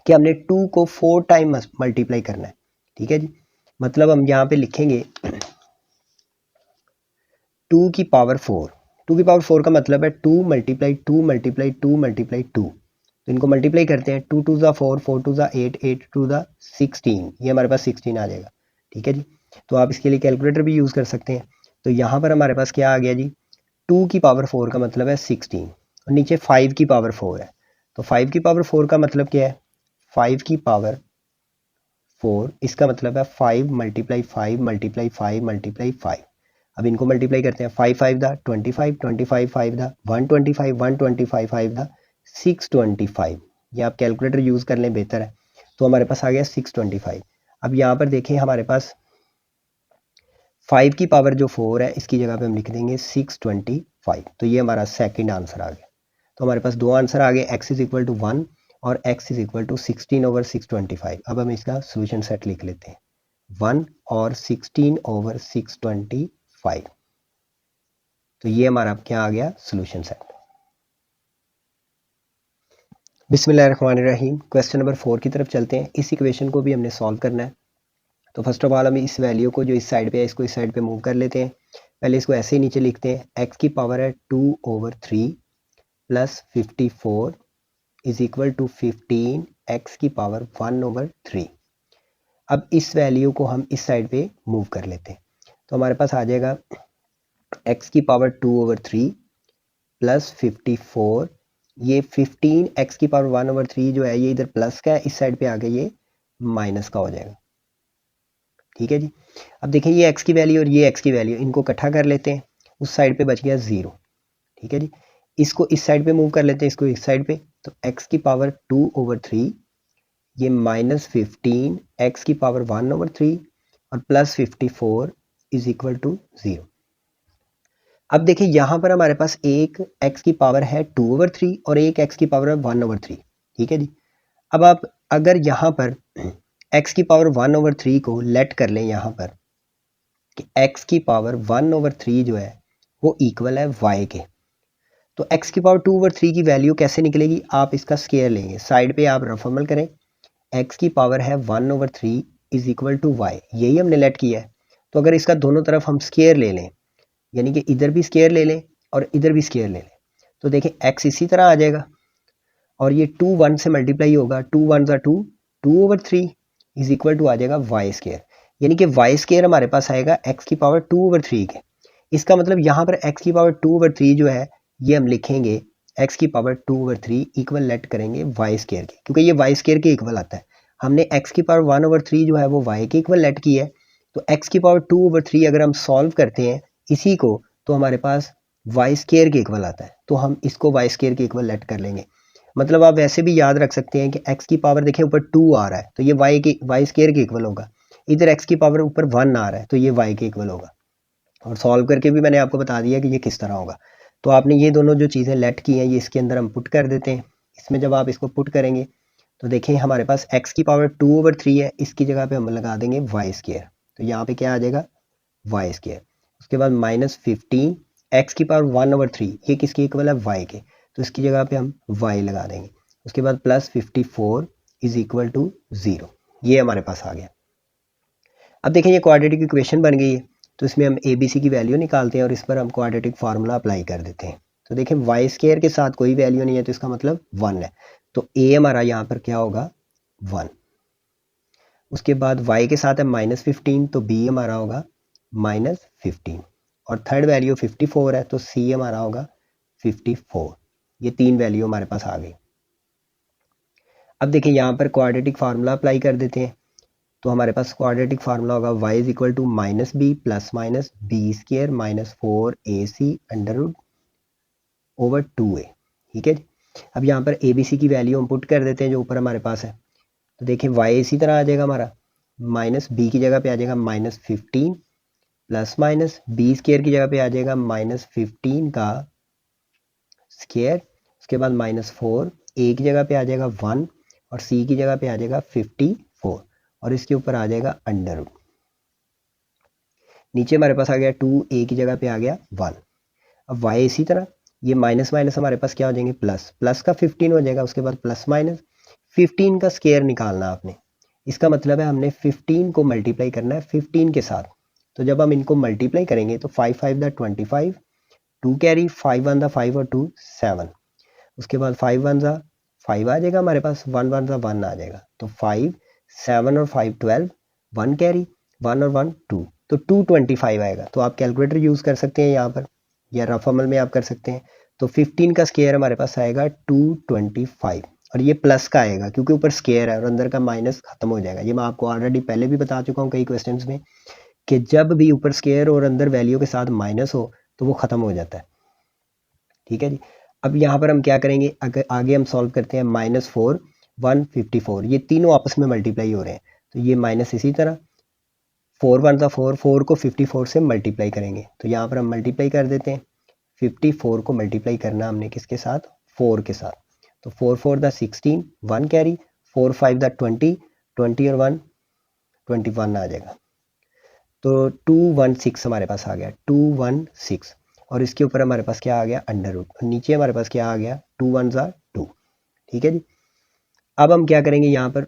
कि हमने 2 को 4 टाइम मल्टीप्लाई करना है, ठीक है जी। मतलब हम यहाँ पे लिखेंगे 2 की पावर 4, 2 की पावर 4 का मतलब है 2 मल्टीप्लाई 2 मल्टीप्लाई 2 मल्टीप्लाई 2, तो इनको मल्टीप्लाई करते हैं, 2 2 ज़ा 4, 4 2 ज़ा 8, 8 2 ज़ा 16, ये हमारे पास 16 आ जाएगा, ठीक है जी। तो आप इसके लिए कैलकुलेटर भी यूज़ कर सकते हैं। तो यहाँ पर हमारे पास क्या आ गया जी, 2 की पावर 4 का मतलब है 16, और नीचे 5 की पावर 4 है, तो 5 की पावर 4 का मतलब क्या है, 5 की पावर 4, इसका मतलब है 5 मल्टीप्लाई 5 मल्टीप्लाई 5 मल्टीप्लाई 5। अब इनको मल्टीप्लाई करते हैं, 5 5 दा 25, 25 5 दा 125, 125 5 दा 625, ये आप कैलकुलेटर यूज़ कर लें बेहतर है। तो हमारे पास आ गया 625। अब यहाँ पर देखें हमारे पास 5 की पावर जो 4 है इसकी जगह पे हम लिख देंगे 625, तो ये हमारा सेकंड आंसर आ गया। तो हमारे पास दो आंसर आ गए, x इज इक्वल टू 1 और x इज इक्वल टू 16/625। अब हम इसका सोल्यूशन सेट लिख लेते हैं, 1 और 16/625, तो ये हमारा क्या आ गया सोल्यूशन सेट। बिस्मिल्लाहिर्रहमानिर्रहीम। क्वेश्चन नंबर 4 की तरफ चलते हैं। इस इक्वेशन को भी हमने सॉल्व करना है। तो फर्स्ट ऑफ ऑल हम इस वैल्यू को जो इस साइड पे है इसको इस साइड पे मूव कर लेते हैं। पहले इसको ऐसे ही नीचे लिखते हैं, एक्स की पावर है 2/3 प्लस 54 इज इक्वल टू 15 एक्स की पावर 1/3। अब इस वैल्यू को हम इस साइड पे मूव कर लेते हैं, तो हमारे पास आ जाएगा एक्स की पावर 2/3 प्लस 54, ये 15 एक्स की पावर 1/3 जो है ये इधर प्लस का है, इस साइड पे आके ये माइनस का हो जाएगा। ठीक है जी। अब देखें ये एक्स की वैल्यू और ये एक्स की वैल्यू, इनको इकट्ठा कर लेते हैं, उस साइड पे बच गया 0। ठीक है जी। इसको इस साइड पे मूव कर लेते हैं, इसको इस साइड पे, तो एक्स की पावर 2/3 ये -15 एक्स की पावर 1/3 और प्लस 54 इज इक्वल टू 0। अब देखिए यहाँ पर हमारे पास एक x की पावर है 2/3 और एक x की पावर है 1/3। ठीक है जी। अब आप अगर यहाँ पर x की पावर 1/3 को लेट कर लें यहाँ पर कि x की पावर 1/3 जो है वो इक्वल है y के, तो x की पावर 2/3 की वैल्यू कैसे निकलेगी, आप इसका स्केयर लेंगे, साइड पे आप रफअमल करें, x की पावर है 1/3 इज इक्वल टू y, यही हमने लेट किया है। तो अगर इसका दोनों तरफ हम स्केयर ले लें, यानी कि इधर भी स्केयर ले लें और इधर भी स्केयर ले लें, तो देखें x इसी तरह आ जाएगा और ये 2 1 से मल्टीप्लाई होगा, 2 1 ज़ा 2, 2/3 इज इक्वल टू आ जाएगा वाई स्केयर, यानी कि वाई स्केयर हमारे पास आएगा x की पावर 2/3 के। इसका मतलब यहाँ पर x की पावर 2/3 जो है ये हम लिखेंगे x की पावर 2/3 इक्वल लेट करेंगे वाई स्केयर के, क्योंकि ये वाई स्केयर के इक्वल आता है। हमने x की पावर 1/3 जो है वो y के इक्वल लेट की है, तो x की पावर 2/3 अगर हम सॉल्व करते हैं इसी को, तो हमारे पास वाई स्केयर के इक्वल आता है, तो हम इसको वाई स्केयर के इक्वल लेट कर लेंगे। मतलब आप वैसे भी याद रख सकते हैं कि x की पावर देखिए ऊपर 2 आ रहा है तो ये वाई स्केयर के इक्वल होगा, इधर x की पावर ऊपर 1 आ रहा है तो ये y के इक्वल होगा। और सॉल्व करके भी मैंने आपको बता दिया कि ये किस तरह होगा। तो आपने ये दोनों जो चीज़ें लेट की हैं ये इसके अंदर हम पुट कर देते हैं। इसमें जब आप इसको पुट करेंगे तो देखें हमारे पास x की पावर 2/3 है, इसकी जगह पे हम लगा देंगे वाई स्केयर, तो यहाँ पे क्या आ जाएगा वाई स्केयर। उसके बाद -15 एक्स की पावर 1/3 ये किसके इक्वल है y के, तो इसकी जगह पे हम y लगा देंगे। उसके बाद प्लस 54 इज इक्वल टू 0, ये हमारे पास आ गया। अब देखें ये क्वाड्रेटिक इक्वेशन बन गई है, तो इसमें हम ए बी सी की वैल्यू निकालते हैं और इस पर हम क्वाड्रेटिक फार्मूला अप्लाई कर देते हैं। तो देखें वाई स्केयर के साथ कोई वैल्यू नहीं है तो इसका मतलब 1 है, तो ए हमारा यहाँ पर क्या होगा 1। उसके बाद y के साथ है -15 तो b हमारा होगा -15 और थर्ड वैल्यू 54 है तो c हमारा होगा 54। ये तीन वैल्यू हमारे पास आ गई। अब देखिए यहाँ पर क्वाड्रेटिक फार्मूला अप्लाई कर देते हैं, तो हमारे पास क्वाड्रेटिक फार्मूला होगा y is equal to -b plus minus B square -4ac √2a। ठीक है जी। अब यहाँ पर ए बी सी की वैल्यू हम पुट कर देते हैं जो ऊपर हमारे पास है, तो देखिए y इसी तरह आ जाएगा हमारा, -b की जगह पे आ जाएगा -15 प्लस माइनस बी स्केयर की जगह पे आ जाएगा -15 का स्केयर, उसके बाद -4, ए की जगह पे आ जाएगा 1 और सी की जगह पे आ जाएगा 54 और इसके ऊपर आ जाएगा अंडर रूट। नीचे हमारे पास आ गया 2, ए की जगह पे आ गया 1। अब y इसी तरह, ये माइनस माइनस हमारे पास क्या हो जाएंगे प्लस, प्लस का 15 हो जाएगा, उसके बाद प्लस माइनस 15 का स्केयर निकालना आपने, इसका मतलब है हमने 15 को मल्टीप्लाई करना है 15 के साथ। तो जब हम इनको मल्टीप्लाई करेंगे तो 5 5 दा 25, 2 कैरी, 5 1 दा 5 और 2 7, उसके बाद 5 1 ज़ा 5 आ जाएगा हमारे पास, 1 1 ज़ा 1 आ जाएगा, तो 5 7 और 5 12, 1 कैरी, 1 और 1 2, तो 225 आएगा। तो आप कैलकुलेटर यूज़ कर सकते हैं यहाँ पर या रफ अमल में आप कर सकते हैं। तो 15 का स्केयर हमारे पास आएगा 225 और ये प्लस का आएगा क्योंकि ऊपर स्केयर है और अंदर का माइनस खत्म हो जाएगा। ये मैं आपको ऑलरेडी पहले भी बता चुका हूँ कई क्वेश्चंस में कि जब भी ऊपर स्केयर और अंदर वैल्यू के साथ माइनस हो तो वो ख़त्म हो जाता है। ठीक है जी। अब यहाँ पर हम क्या करेंगे, अगर आगे हम सॉल्व करते हैं -4 154, ये तीनों आपस में मल्टीप्लाई हो रहे हैं, तो ये माइनस इसी तरह 4 1 ज़ा 4, 4 को 54 से मल्टीप्लाई करेंगे, तो यहाँ पर हम मल्टीप्लाई कर देते हैं। 54 को मल्टीप्लाई करना हमने किसके साथ, 4 के साथ, तो 4 4 दा 16, 1 कैरी, 4 5 दा 20, 20 और 1 21 आ जाएगा, तो 216 हमारे पास आ गया, 216 और इसके ऊपर हमारे पास क्या आ गया अंडर रूट, नीचे हमारे पास क्या आ गया 2 1 ज़ा 2। ठीक है जी। अब हम क्या करेंगे यहाँ पर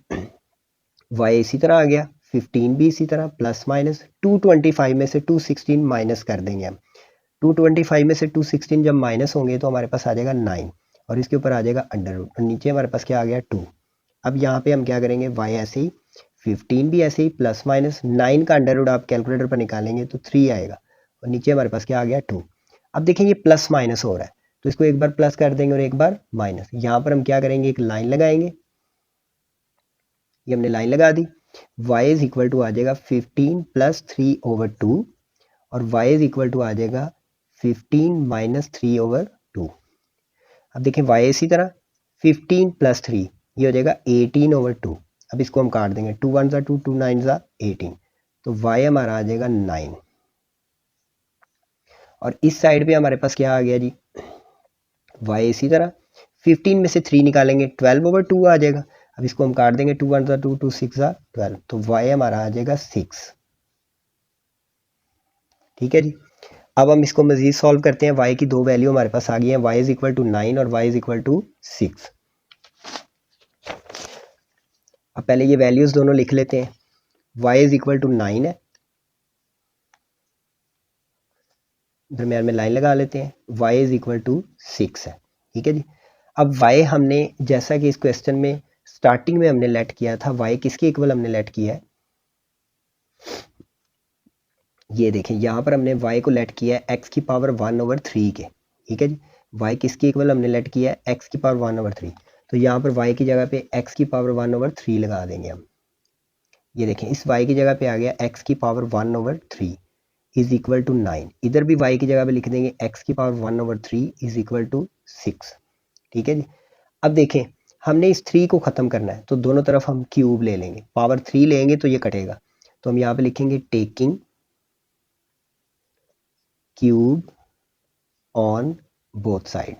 y इसी तरह आ गया, 15 भी इसी तरह प्लस माइनस 225 में से 216 माइनस कर देंगे हम। 225 में से 216 जब माइनस होंगे तो हमारे पास आ जाएगा 9 और इसके ऊपर आ जाएगा अंडर रूट और नीचे हमारे पास क्या आ गया 2। अब यहाँ पे हम क्या करेंगे y ऐसे ही 15 भी ऐसे ही प्लस माइनस 9 का अंडर रूट आप कैलकुलेटर पर निकालेंगे तो 3 आएगा और नीचे हमारे पास क्या आ गया 2। अब देखें ये प्लस माइनस हो रहा है तो इसको एक बार प्लस कर देंगे और एक बार माइनस। यहाँ पर हम क्या करेंगे एक लाइन लगाएंगे, ये हमने लाइन लगा दी। y इज इक्वल टू आ जाएगा 15 प्लस 3 ओवर 2 और y इज इक्वल टू आ जाएगा 15 माइनस 3 ओवर 2। अब देखें y इसी तरह 15 प्लस 3 ये हो जाएगा 18 ओवर 2। अब इसको हम काट देंगे 2 1 2 2 9 18 तो y हमारा आ जाएगा 9 और इस साइड पे हमारे पास क्या आ गया जी y इसी तरह 15 में से 3 निकालेंगे 12 ओवर 2 आ जाएगा। अब इसको हम काट देंगे 2 1 2 2 6 12 तो y हमारा आ जाएगा 6। ठीक है जी। अब हम इसको मजीद सॉल्व करते हैं। y की दो वैल्यू हमारे पास आ गई है, y इज इक्वल टू 9 और y इज इक्वल टू 6। अब पहले ये वैल्यूज दोनों लिख लेते हैं। y इज इक्वल टू 9 है, दरम्यान में लाइन लगा लेते हैं। y इज इक्वल टू 6 है। ठीक है जी। अब y हमने जैसा कि इस क्वेश्चन में स्टार्टिंग में हमने लेट किया था, y किसके इक्वल हमने लेट किया है, ये देखें यहाँ पर हमने y को लेट किया है x की पावर 1 ओवर 3 के। ठीक है जी। y किसके इक्वल हमने लेट किया है x की पावर 1 ओवर 3, तो यहाँ पर y की जगह पे x की पावर 1 ओवर 3 लगा देंगे हम। ये देखें इस y की जगह पे आ गया x की power 1 over 3 is equal to 9। इधर भी y की जगह पे लिख देंगे x की power 1 over 3 is equal to 6। ठीक है जी। अब देखें हमने इस 3 को ख़त्म करना है तो दोनों तरफ हम क्यूब ले लेंगे, पावर 3 लेंगे तो ये कटेगा, तो हम यहाँ पे लिखेंगे taking cube on both side.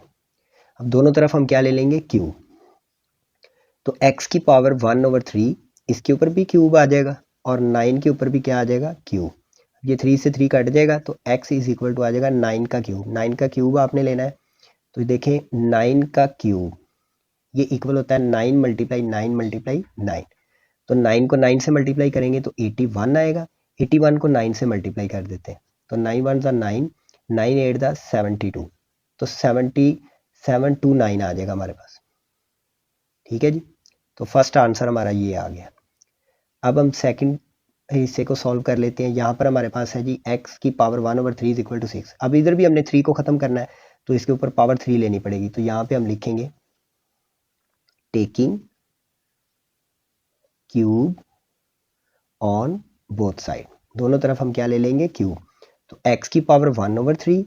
अब दोनों तरफ हम क्या ले लेंगे क्यूब, तो x की पावर 1 ओवर 3 इसके ऊपर भी क्यूब आ जाएगा और 9 के ऊपर भी क्या आ जाएगा क्यूब। ये 3 से 3 कट जाएगा तो x इज इक्वल टू आ जाएगा 9 का क्यूब। 9 का क्यूब आपने लेना है तो देखें 9 का क्यूब ये इक्वल होता है 9 मल्टीप्लाई 9 मल्टीप्लाई 9, तो 9 को 9 से मल्टीप्लाई करेंगे तो 81 आएगा। 81 को 9 से मल्टीप्लाई कर देते हैं तो 9 1 9 9 8 72, तो 729 आ जाएगा हमारे पास। ठीक है जी। तो फर्स्ट आंसर हमारा ये आ गया। अब हम सेकंड हिस्से को सॉल्व कर लेते हैं। यहाँ पर हमारे पास है जी x की power 1 over 3 is equal to 6। अब इधर भी हमने 3 को ख़त्म करना है तो इसके ऊपर पावर 3 लेनी पड़ेगी, तो यहाँ पे हम लिखेंगे taking cube on both side. दोनों तरफ हम क्या ले लेंगे क्यूब, तो x की पावर 1 ओवर 3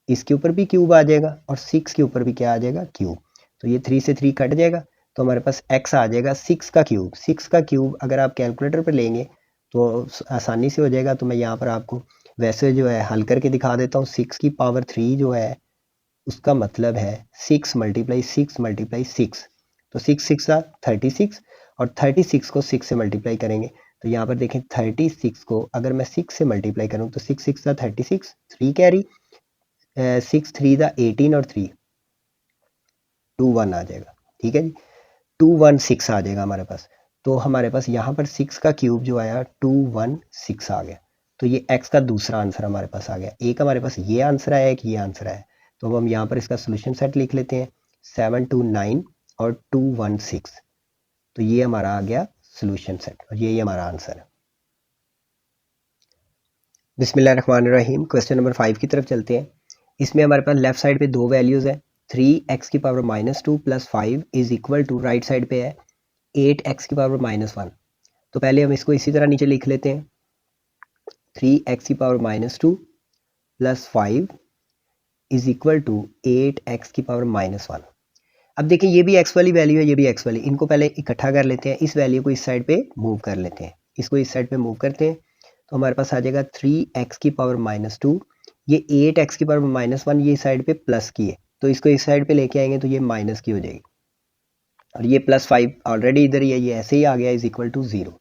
इसके ऊपर भी क्यूब आ जाएगा और 6 के ऊपर भी क्या आ जाएगा क्यूब, तो ये 3 से 3 कट जाएगा तो हमारे पास x आ जाएगा 6 का क्यूब। 6 का क्यूब अगर आप कैलकुलेटर पर लेंगे तो आसानी से हो जाएगा, तो मैं यहाँ पर आपको वैसे जो है हल करके दिखा देता हूँ। 6 की पावर 3 जो है उसका मतलब है 6 मल्टीप्लाई 6 मल्टीप्लाई 6, तो 6 6 36 और 36 को 6 से मल्टीप्लाई करेंगे तो यहाँ पर देखें 36 को अगर मैं 6 से मल्टीप्लाई करूँ तो 6 6 36, 3 कैरी 6 3 18 और 3 2 1 आ जाएगा। ठीक है जी। 2 1 6 आ जाएगा हमारे पास, तो हमारे पास यहाँ पर 6 का क्यूब जो आया 2 1 6 आ गया, तो ये x का दूसरा आंसर हमारे पास आ गया। एक हमारे पास ये आंसर आया, एक ये आंसर आया, तो अब हम यहाँ पर इसका सोल्यूशन सेट लिख लेते हैं 7 2 9 और 2 1 6, तो ये हमारा आ गया सोल्यूशन सेट और यही हमारा आंसर है। बिस्मिल्लाहिर्रहमानिर्रहीम। क्वेश्चन नंबर 5 की तरफ चलते हैं। इसमें हमारे पास लेफ्ट साइड पे दो वैल्यूज़ है, 3x की power -2 plus 5 is equal to right side पे है 8x की पावर -1। तो पहले हम इसको इसी तरह नीचे लिख लेते हैं 3x की power -2 plus 5 is equal to 8x की पावर -1। अब देखिए ये भी x वाली वैल्यू है, ये भी x वाली, इनको पहले इकट्ठा कर लेते हैं। इस वैल्यू को इस साइड पे मूव कर लेते हैं, इसको इस साइड पे मूव करते हैं तो हमारे पास आ जाएगा 3x की पावर -2, ये 8x की पावर -1 ये साइड पे प्लस की है तो इसको इस साइड पे लेके आएंगे तो ये माइनस की हो जाएगी और ये प्लस 5 ऑलरेडी इधर ही है, ये ऐसे ही आ गया इज इक्वल टू 0।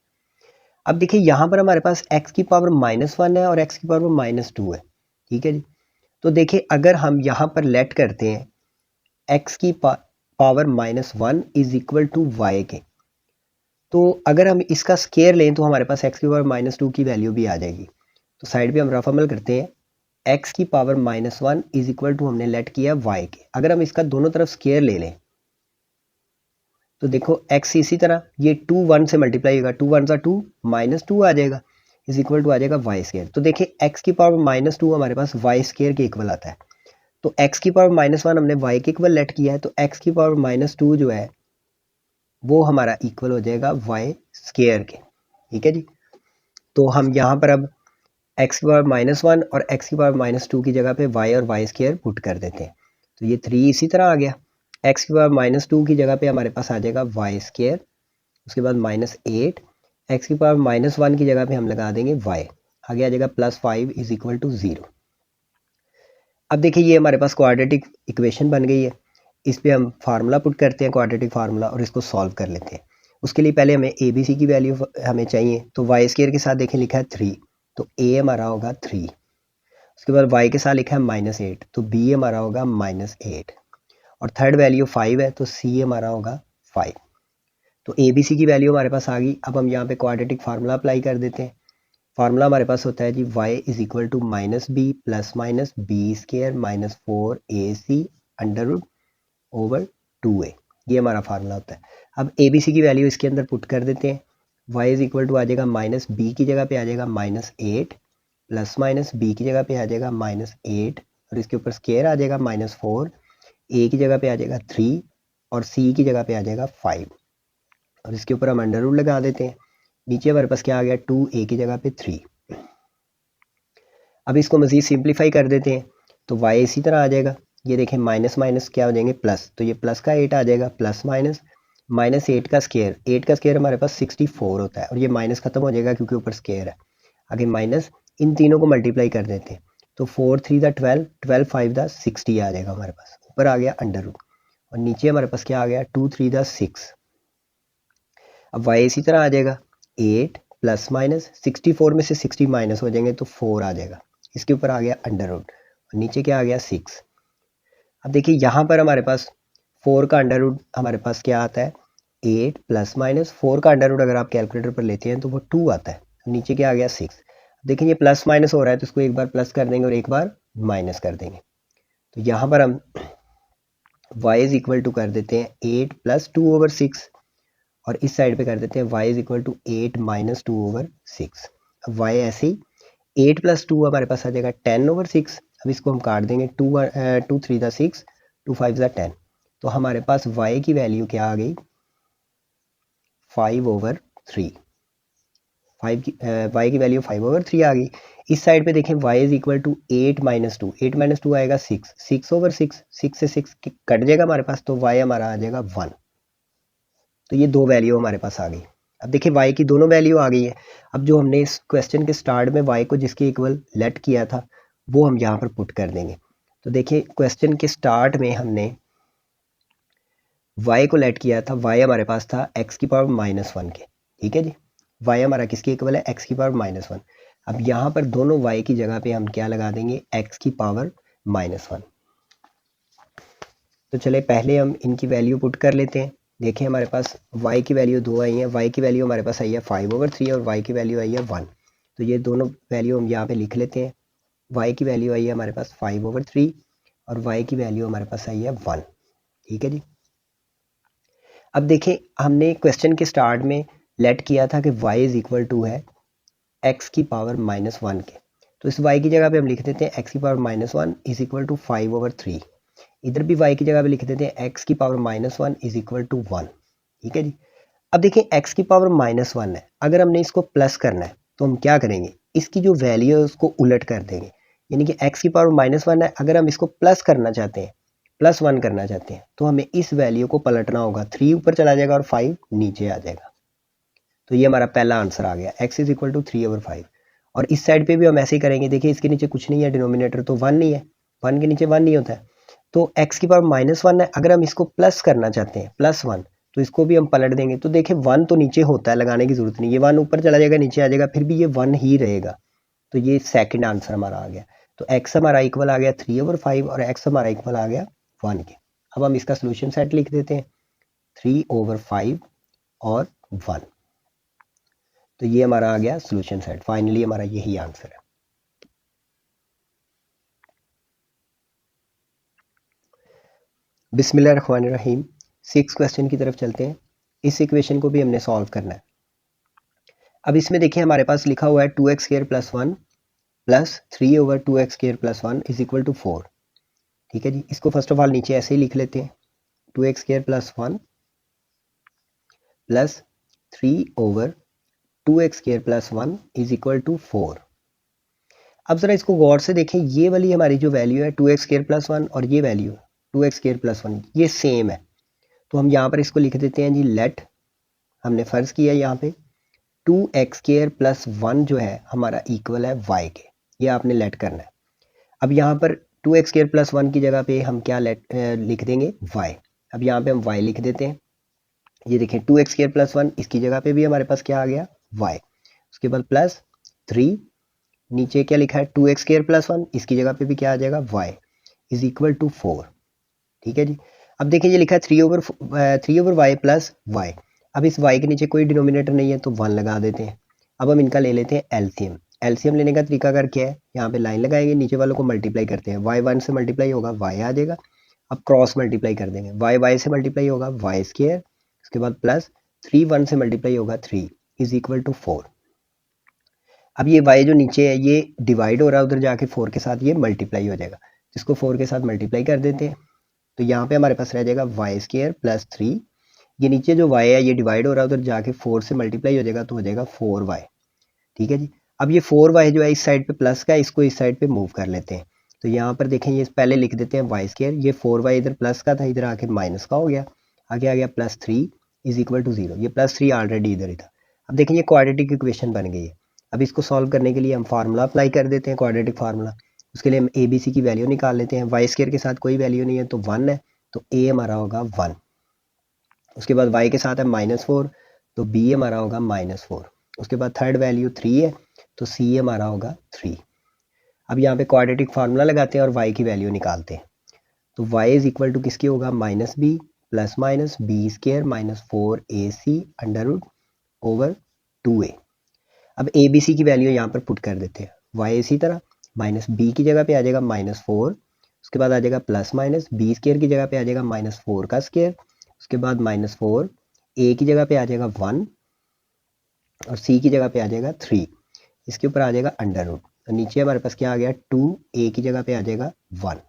अब देखिए यहाँ पर हमारे पास x की पावर -1 है और x की पावर -2 है। ठीक है जी। तो देखिए अगर हम यहाँ पर लेट करते हैं x की power -1 is equal to y के, तो अगर हम इसका स्केयर लें तो हमारे पास एक्स की पावर -2 की वैल्यू भी आ जाएगी। तो साइड पे हम रफ अमल करते हैं। एक्स की पावर -1 इज इक्वल टू हमने लेट किया वाई के। अगर हम इसका दोनों तरफ स्केयर ले लें तो देखो एक्स इसी तरह ये 2 1 से मल्टीप्लाई होगा, 2 1 2 -2 आ जाएगा इज इक्वल टू आ जाएगा वाई स्केयर। तो देखिए एक्स की पावर -2 हमारे पास वाई स्केयर के इक्वल आता है। तो एक्स की पावर -1 हमने वाई के इक्वल लेट किया है, तो एक्स की पावर -2 जो है वो हमारा इक्वल हो जाएगा वाई स्केयर के। ठीक है जी। तो हम यहाँ पर अब एक्स की पावर -1 और एक्स की पावर -2 की जगह पे वाई और वाई स्केयर पुट कर देते हैं। तो ये 3 इसी तरह आ गया। एक्स की पावर -2 की जगह पे हमारे पास आ जाएगा वाई स्केयर, उसके बाद -8। एक्स की पावर -1 की जगह पे हम लगा देंगे वाई, आगे आ जाएगा +5 इज इक्वल टू 0। अब देखिए ये हमारे पास क्वाड्रेटिक इक्वेशन बन गई है। इस पे हम फार्मूला पुट करते हैं, क्वाड्रेटिक फार्मूला, और इसको सॉल्व कर लेते हैं। उसके लिए पहले हमें ए बी सी की वैल्यू हमें चाहिए। तो वाई स्केयर के साथ देखें लिखा है 3, तो ए हमारा होगा 3। उसके बाद वाई के साथ लिखा है -8, तो बी हमारा होगा -8। और थर्ड वैल्यू 5 है, तो सी हमारा होगा 5। तो ए बी सी की वैल्यू हमारे पास आ गई। अब हम यहाँ पे क्वाड्रेटिक फार्मूला अप्लाई कर देते हैं। फार्मूला हमारे पास होता है जी y is equal to -b plus minus B square -4ac √ 2a। ये हमारा फार्मूला होता है। अब ए बी सी की वैल्यू इसके अंदर पुट कर देते हैं। y इज इक्वल टू आ जाएगा -b की जगह पे आ जाएगा -8 प्लस माइनस b की जगह पे आ जाएगा -8 और इसके ऊपर स्केयर आ जाएगा -4, a की जगह पे आ जाएगा 3 और c की जगह पे आ जाएगा 5 और इसके ऊपर हम अंडर रूट लगा देते हैं। नीचे हमारे पास क्या आ गया 2a की जगह पे 3। अब इसको मज़ीद सिंप्लीफाई कर देते हैं तो y इसी तरह आ जाएगा। ये देखें माइनस माइनस क्या हो जाएंगे प्लस, तो ये प्लस का 8 आ जाएगा प्लस माइनस -8 का स्केयर। 8 का स्केयर हमारे पास 64 होता है और ये माइनस खत्म हो जाएगा क्योंकि ऊपर स्केयर है। आगे माइनस इन तीनों को मल्टीप्लाई कर देते हैं तो 4 3 दा 12, 12 5 दा 60 आ जाएगा हमारे पास। ऊपर आ गया अंडर रूट और नीचे हमारे पास क्या आ गया 2 3 दा 6। अब y इसी तरह आ जाएगा 8 प्लस माइनस 64 में से 60 माइनस हो जाएंगे तो 4 आ जाएगा। इसके ऊपर आ गया अंडर रूट और नीचे क्या आ गया 6। अब देखिए यहाँ पर हमारे पास 4 का अंडर रूट हमारे पास क्या आता है 8 प्लस माइनस 4 का अंडर रूट अगर आप कैलकुलेटर पर लेते हैं तो वो 2 आता है। नीचे क्या आ गया 6। देखिए ये प्लस माइनस हो रहा है तो इसको एक बार प्लस कर देंगे और एक बार माइनस कर देंगे। तो यहाँ पर हम y इज इक्वल टू कर देते हैं 8 प्लस 2/6 और इस साइड पे कर देते हैं y is equal to 8 minus 2/6। अब y ऐसे ही 8 प्लस 2 हमारे पास आ जाएगा 10/6। अब इसको हम काट देंगे 2 3 दा 6, 2 5 दा 10। तो हमारे पास y की वैल्यू क्या आ गई 5/3। y की वैल्यू 5/3 आ गई। इस साइड पे देखें y is equal to 8 minus 2, 8 minus 2 आएगा 6, 6/6, 6 से 6 कट जाएगा हमारे पास तो y हमारा आ जाएगा 1। तो ये दो वैल्यू हमारे पास आ गई। अब देखिए y की दोनों वैल्यू आ गई है। अब जो हमने इस क्वेश्चन के स्टार्ट में y को जिसके इक्वल लेट किया था वो हम यहाँ पर पुट कर देंगे। तो देखिए क्वेश्चन के स्टार्ट में हमने y को लेट किया था, y हमारे पास था x की पावर -1 के। ठीक है जी, y हमारा किसके इक्वल है x की पावर -1। अब यहाँ पर दोनों y की जगह पे हम क्या लगा देंगे x की पावर -1। तो चले पहले हम इनकी वैल्यू पुट कर लेते हैं। देखिए हमारे पास y की वैल्यू 2 आई है, y की वैल्यू हमारे पास आई है 5/3 और y की वैल्यू आई है 1। तो ये दोनों वैल्यू हम यहाँ पे लिख लेते हैं। y की वैल्यू आई है हमारे पास 5/3 और y की वैल्यू हमारे पास आई है 1। ठीक है जी। अब देखें हमने क्वेश्चन के स्टार्ट में लेट किया था कि y इज इक्वल टू है x की पावर -1 के। तो इस y की जगह पे हम लिख देते हैं x की पावर -1 इज इक्वल टू 5/3। इधर भी y की जगह पे लिख देते हैं x की पावर -1 इज इक्वल टू 1। ठीक है जी। अब देखिए x की पावर -1 है, अगर हमने इसको प्लस करना है तो हम क्या करेंगे इसकी जो वैल्यू है उसको उलट कर देंगे। यानी कि x की पावर -1 है, अगर हम इसको प्लस करना चाहते हैं +1 करना चाहते हैं तो हमें इस वैल्यू को पलटना होगा। 3 ऊपर चला जाएगा और 5 नीचे आ जाएगा। तो ये हमारा पहला आंसर आ गया x इज इक्वल टू 3/5। और इस साइड पे भी हम ऐसे ही करेंगे। देखिए इसके नीचे कुछ नहीं है, डिनोमिनेटर तो 1 नहीं है, 1 के नीचे 1 नहीं होता है। तो x की पावर -1 है, अगर हम इसको प्लस करना चाहते हैं +1 तो इसको भी हम पलट देंगे। तो देखिए 1 तो नीचे होता है, लगाने की जरूरत नहीं, ये 1 ऊपर चला जाएगा नीचे आ जाएगा, फिर भी ये 1 ही रहेगा। तो ये सेकंड आंसर हमारा आ गया। तो x हमारा इक्वल आ गया 3/5 और x हमारा इक्वल आ गया 1 के। अब हम इसका सोल्यूशन सेट लिख देते हैं 3/5 और 1। तो ये हमारा आ गया सोल्यूशन सेट। फाइनली हमारा यही आंसर है। बिस्मिल्लाहिर्रहमानिर्रहीम। 6 क्वेश्चन की तरफ चलते हैं। इस इक्वेशन को भी हमने सॉल्व करना है। अब इसमें देखिए हमारे पास लिखा हुआ है 2x² + 1 + 3/2x² + 1 is equal to 4। ठीक है जी, इसको फर्स्ट ऑफ ऑल नीचे ऐसे ही लिख लेते हैं, 2x² + 1 + 3/2x² + 1 is equal to 4। अब ज़रा इसको गौर से देखें, ये वाली हमारी जो वैल्यू है 2x² + 1 और ये वैल्यू 2x² + 1 ये सेम है। तो हम यहाँ पर इसको लिख देते हैं जी, लेट, हमने फ़र्ज़ किया यहाँ पे 2x² + 1 जो है हमारा इक्वल है y के। ये आपने लेट करना है। अब यहाँ पर 2x² + 1 की जगह पे हम क्या लिख देंगे, y। अब यहाँ पे हम y लिख देते हैं। ये देखें 2x² + 1 इसकी जगह पे भी हमारे पास क्या आ गया, y। उसके बाद +3, नीचे क्या लिखा है 2x² + 1 इसकी जगह पे भी क्या आ जाएगा, y इज इक्वल टू 4। ठीक है जी। अब देखिए ये लिखा है 3/y + y। अब इस y के नीचे कोई डिनोमिनेटर नहीं है तो 1 लगा देते हैं। अब हम इनका ले लेते हैं एलसीएम। एलसीएम लेने का तरीका कर क्या है, यहाँ पे लाइन लगाएंगे, नीचे वालों को मल्टीप्लाई करते हैं, y 1 से मल्टीप्लाई होगा y आ जाएगा। अब क्रॉस मल्टीप्लाई कर देंगे, y से मल्टीप्लाई होगा y², उसके बाद +3 1 से मल्टीप्लाई होगा 3 इज इक्वल टू 4। अब ये y जो नीचे है ये डिवाइड हो रहा है, उधर जाके 4 के साथ ये मल्टीप्लाई हो जाएगा, जिसको 4 के साथ मल्टीप्लाई कर देते हैं। तो यहाँ पे हमारे पास रह जाएगा y² + 3। ये नीचे जो y है ये डिवाइड हो रहा है, उधर जाके 4 से मल्टीप्लाई हो जाएगा तो हो जाएगा 4y। ठीक है जी। अब ये 4y जो है इस साइड पे प्लस का, इसको इस साइड पे मूव कर लेते हैं। तो यहाँ पर देखें ये पहले लिख देते हैं y², ये 4y इधर प्लस का था, इधर आके माइनस का हो गया, आगे आ गया +3 इज इक्वल टू 0। ये +3 ऑलरेडी इधर ही था। अब देखें ये क्वाड्रेटिक इक्वेशन बन गई है। अब इसको सॉल्व करने के लिए हम फार्मूला अप्लाई कर देते हैं, क्वाड्रेटिक फार्मूला। उसके लिए हम ABC की वैल्यू निकाल लेते हैं। y² के साथ कोई वैल्यू नहीं है तो 1 है, तो a हमारा होगा 1। उसके बाद y के साथ है -4 तो b हमारा होगा -4। उसके बाद थर्ड वैल्यू 3 है तो c हमारा होगा 3। अब यहाँ पे क्वाड्रेटिक फार्मूला लगाते हैं और y की वैल्यू निकालते हैं। तो y इज इक्वल टू किसकी होगा, -b + -b² - 4ac √ 2a। अब ABC की वैल्यू यहाँ पर पुट कर देते हैं। y इसी तरह -b की जगह पे आ जाएगा -4, उसके बाद आ जाएगा +-b² की जगह पे आ जाएगा -4 का स्क्वायर, उसके बाद -4, a की जगह पे आ जाएगा 1 और c की जगह पे आ जाएगा 3, इसके ऊपर आ जाएगा अंडर रूट। तो नीचे हमारे पास क्या आ गया, 2a की जगह पे आ जाएगा 1।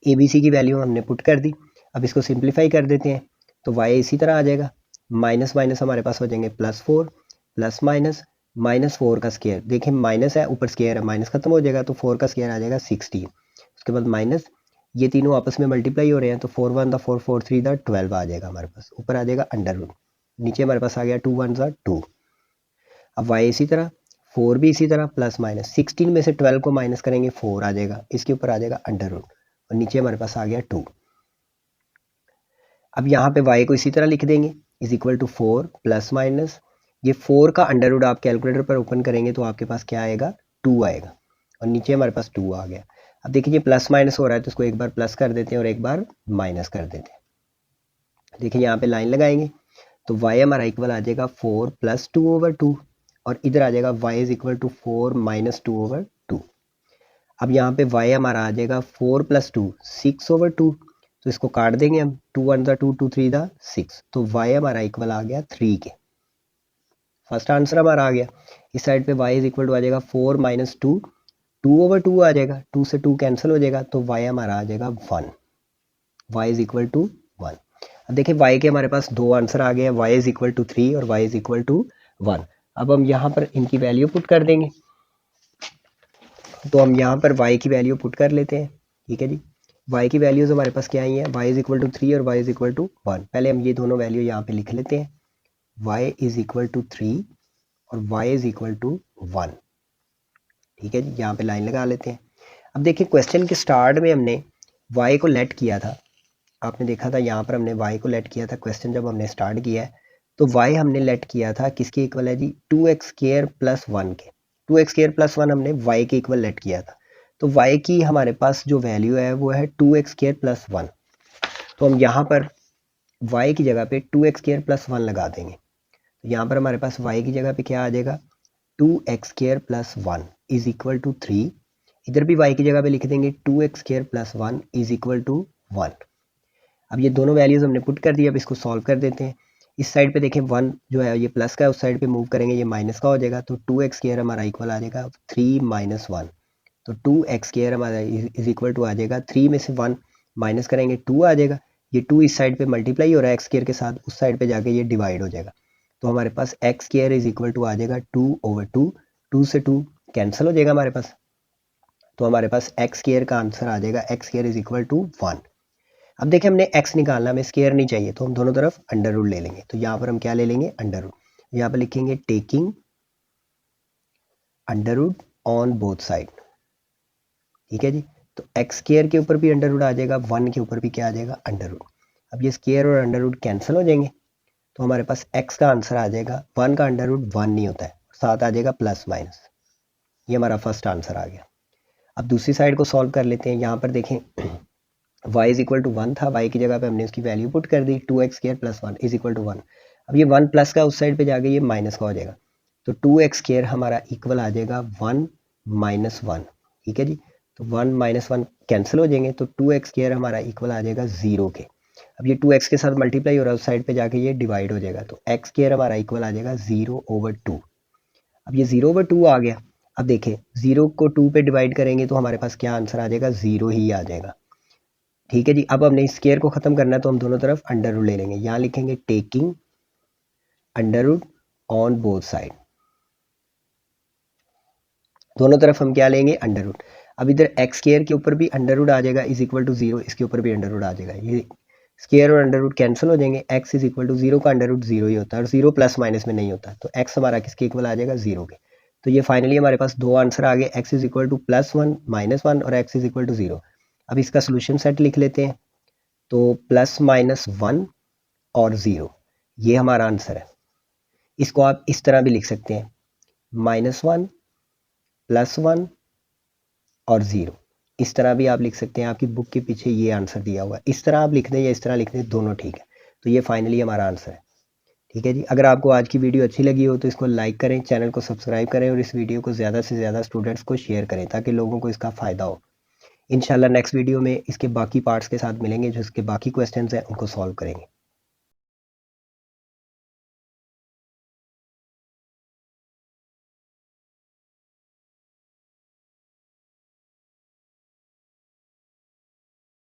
ABC की वैल्यू हमने पुट कर दी। अब इसको सिंप्लीफाई कर देते हैं तो y इसी तरह आ जाएगा, माइनस माइनस हमारे पास हो जाएंगे +4 + -4 का स्क्वायर। देखिए माइनस है, ऊपर स्क्वायर है, माइनस खत्म हो जाएगा तो 4 का स्क्वायर आ जाएगा 16। उसके बाद माइनस, ये तीनों आपस में मल्टीप्लाई हो रहे हैं तो 4 1 दा 4 4 3 दा 12 आ जाएगा हमारे पास, ऊपर आ जाएगा अंडर रूट, नीचे हमारे पास आ गया 2 1 दा 2। अब y इसी तरह, 4 भी इसी तरह, +-16 में से 12 को माइनस करेंगे 4 आ जाएगा, इसके ऊपर आ जाएगा अंडर रूट और नीचे हमारे पास आ गया 2। अब यहाँ पे y को इसी तरह लिख देंगे इज इक्वल टू 4 +- ये 4 का अंडर रूट आप कैलकुलेटर पर ओपन करेंगे तो आपके पास क्या आएगा, 2 आएगा और नीचे हमारे पास 2 आ गया। अब देखिए ये प्लस माइनस हो रहा है तो इसको एक बार प्लस कर देते हैं और एक बार माइनस कर देते हैं। देखिए यहाँ पे लाइन लगाएंगे तो y हमारा इक्वल आ जाएगा 4 + 2/2 और इधर आ जाएगा y इज इक्वल टू 4 - 2/2। अब यहाँ पे y हमारा आ जाएगा 4 + 2 6/2, तो इसको काट देंगे हम, 2 1 दा 2 2 3 दा 6, तो y हमारा इक्वल आ गया 3 के। फर्स्ट आंसर हमारा आ गया। इस साइड पे y इज इक्वल टू आ जाएगा 4 - 2, 2/2 आ जाएगा, 2 से 2 कैंसिल हो जाएगा तो y हमारा आ जाएगा 1, y इज इक्वल टू 1। अब देखिए y के हमारे पास दो आंसर आ गए हैं, y इज इक्वल टू 3 और y इज इक्वल टू 1। अब हम यहाँ पर इनकी वैल्यू पुट कर देंगे, तो हम यहाँ पर y की वैल्यू पुट कर लेते हैं। ठीक है जी, y की वैल्यूज़ हमारे पास क्या आई हैं, y इज इक्वल टू 3 और y इज इक्वल टू 1। पहले हम ये दोनों वैल्यू यहाँ पे लिख लेते हैं, y इज इक्वल टू 3 और y इज इक्वल टू 1। ठीक है जी, यहाँ पे लाइन लगा लेते हैं। अब देखिए क्वेश्चन के स्टार्ट में हमने y को लेट किया था, आपने देखा था यहाँ पर हमने y को लेट किया था, क्वेश्चन जब हमने स्टार्ट किया है तो y हमने लेट किया था किसके इक्वल है जी, 2x² + 1 के। 2x² + 1 हमने y के इक्वल लेट किया था, तो y की हमारे पास जो वैल्यू है वो है 2x² + 1। तो हम यहाँ पर y की जगह पे 2x² + 1 लगा देंगे। तो यहाँ पर हमारे पास y की जगह पे क्या आ जाएगा 2x² plus 1 is equal to 3। इधर भी y की जगह पे लिख देंगे 2x² plus 1 is equal to 1। अब ये दोनों वैल्यूज़ हमने पुट कर दी। अब इसको सॉल्व कर देते हैं। इस साइड पे देखें 1 जो है ये प्लस का है, उस साइड पे मूव करेंगे ये माइनस का हो जाएगा। तो 2x² हमारा इक्वल आ जाएगा 3 माइनस 1। तो 2x² हमारा इज इक्वल टू आ जाएगा 3 में से 1 माइनस करेंगे 2 आ जाएगा। ये 2 इस साइड पे मल्टीप्लाई हो रहा है x² के साथ, उस साइड पे जाके ये डिवाइड हो जाएगा। तो हमारे पास x² इज इक्वल टू आ जाएगा 2/2। 2 से 2 कैंसिल हो जाएगा हमारे पास। तो हमारे पास x² का आंसर आ जाएगा x² इज इक्वल टू 1। अब देखिए हमने x निकालना, हमें स्क्वायर नहीं चाहिए, तो हम दोनों तरफ अंडर रूट ले लेंगे। तो यहाँ पर हम क्या ले लेंगे अंडर रूट। यहाँ पर लिखेंगे taking under root on both side. ठीक है जी। तो x² के ऊपर भी अंडर रूट आ जाएगा, 1 के ऊपर भी क्या आ जाएगा अंडर रूट। अब ये स्क्वायर और अंडर रूट कैंसिल हो जाएंगे। तो हमारे पास x का आंसर आ जाएगा 1 का अंडर रूट 1 नहीं होता है, साथ आ जाएगा प्लस माइनस। ये हमारा फर्स्ट आंसर आ गया। अब दूसरी साइड को सॉल्व कर लेते हैं। यहाँ पर देखें y इज इक्वल टू 1 था, y की जगह पे हमने उसकी वैल्यू पुट कर दी 2x² plus 1 is equal to 1। अब ये 1 प्लस का उस साइड पे जाके ये माइनस का हो जाएगा। तो 2x² हमारा इक्वल आ जाएगा 1 माइनस 1। ठीक है जी। तो 1 माइनस 1 कैंसिल हो जाएंगे। तो 2x² हमारा इक्वल आ जाएगा 0 के। अब ये 2x के साथ मल्टीप्लाई हो रहा है, उस साइड पे जाके ये डिवाइड हो जाएगा। तो x² हमारा इक्वल आ जाएगा 0/2। अब ये 0/2 आ गया। अब देखें 0 को 2 पे डिवाइड करेंगे तो हमारे पास क्या आंसर आ जाएगा 0 ही आ जाएगा। ठीक है जी। अब हमने स्क्वायर को खत्म करना है, तो हम दोनों तरफ अंडर रूट ले लेंगे। यहाँ लिखेंगे taking under root on both side. दोनों तरफ हम क्या लेंगे अंडर रूट। अब इधर x² के ऊपर भी अंडर रूट आ जाएगा इज इक्वल टू 0, इसके ऊपर भी अंडर रूट आ जाएगा। ये स्क्वायर और अंडर रूट कैंसिल हो जाएंगे। x इज इक्वल टू 0 का अंडर रूट 0 ही होता है, और 0 प्लस माइनस में नहीं होता। तो x हमारा किसके इक्वल आ जाएगा 0 के। तो ये फाइनली हमारे पास दो आंसर आ गए, x इज इक्वल टू +1 -1 और x इज इक्वल टू 0। अब इसका सोल्यूशन सेट लिख लेते हैं। तो +-1 और 0 ये हमारा आंसर है। इसको आप इस तरह भी लिख सकते हैं -1 +1 और 0, इस तरह भी आप लिख सकते हैं। आपकी बुक के पीछे ये आंसर दिया हुआ है, इस तरह आप लिख दें या इस तरह लिख दें, दोनों ठीक है। तो ये फाइनली हमारा आंसर है। ठीक है जी। अगर आपको आज की वीडियो अच्छी लगी हो तो इसको लाइक करें, चैनल को सब्सक्राइब करें और इस वीडियो को ज़्यादा से ज़्यादा स्टूडेंट्स को शेयर करें ताकि लोगों को इसका फ़ायदा हो। इंशाल्लाह नेक्स्ट वीडियो में इसके बाकी पार्ट्स के साथ मिलेंगे, जो इसके बाकी क्वेश्चंस हैं उनको सॉल्व करेंगे।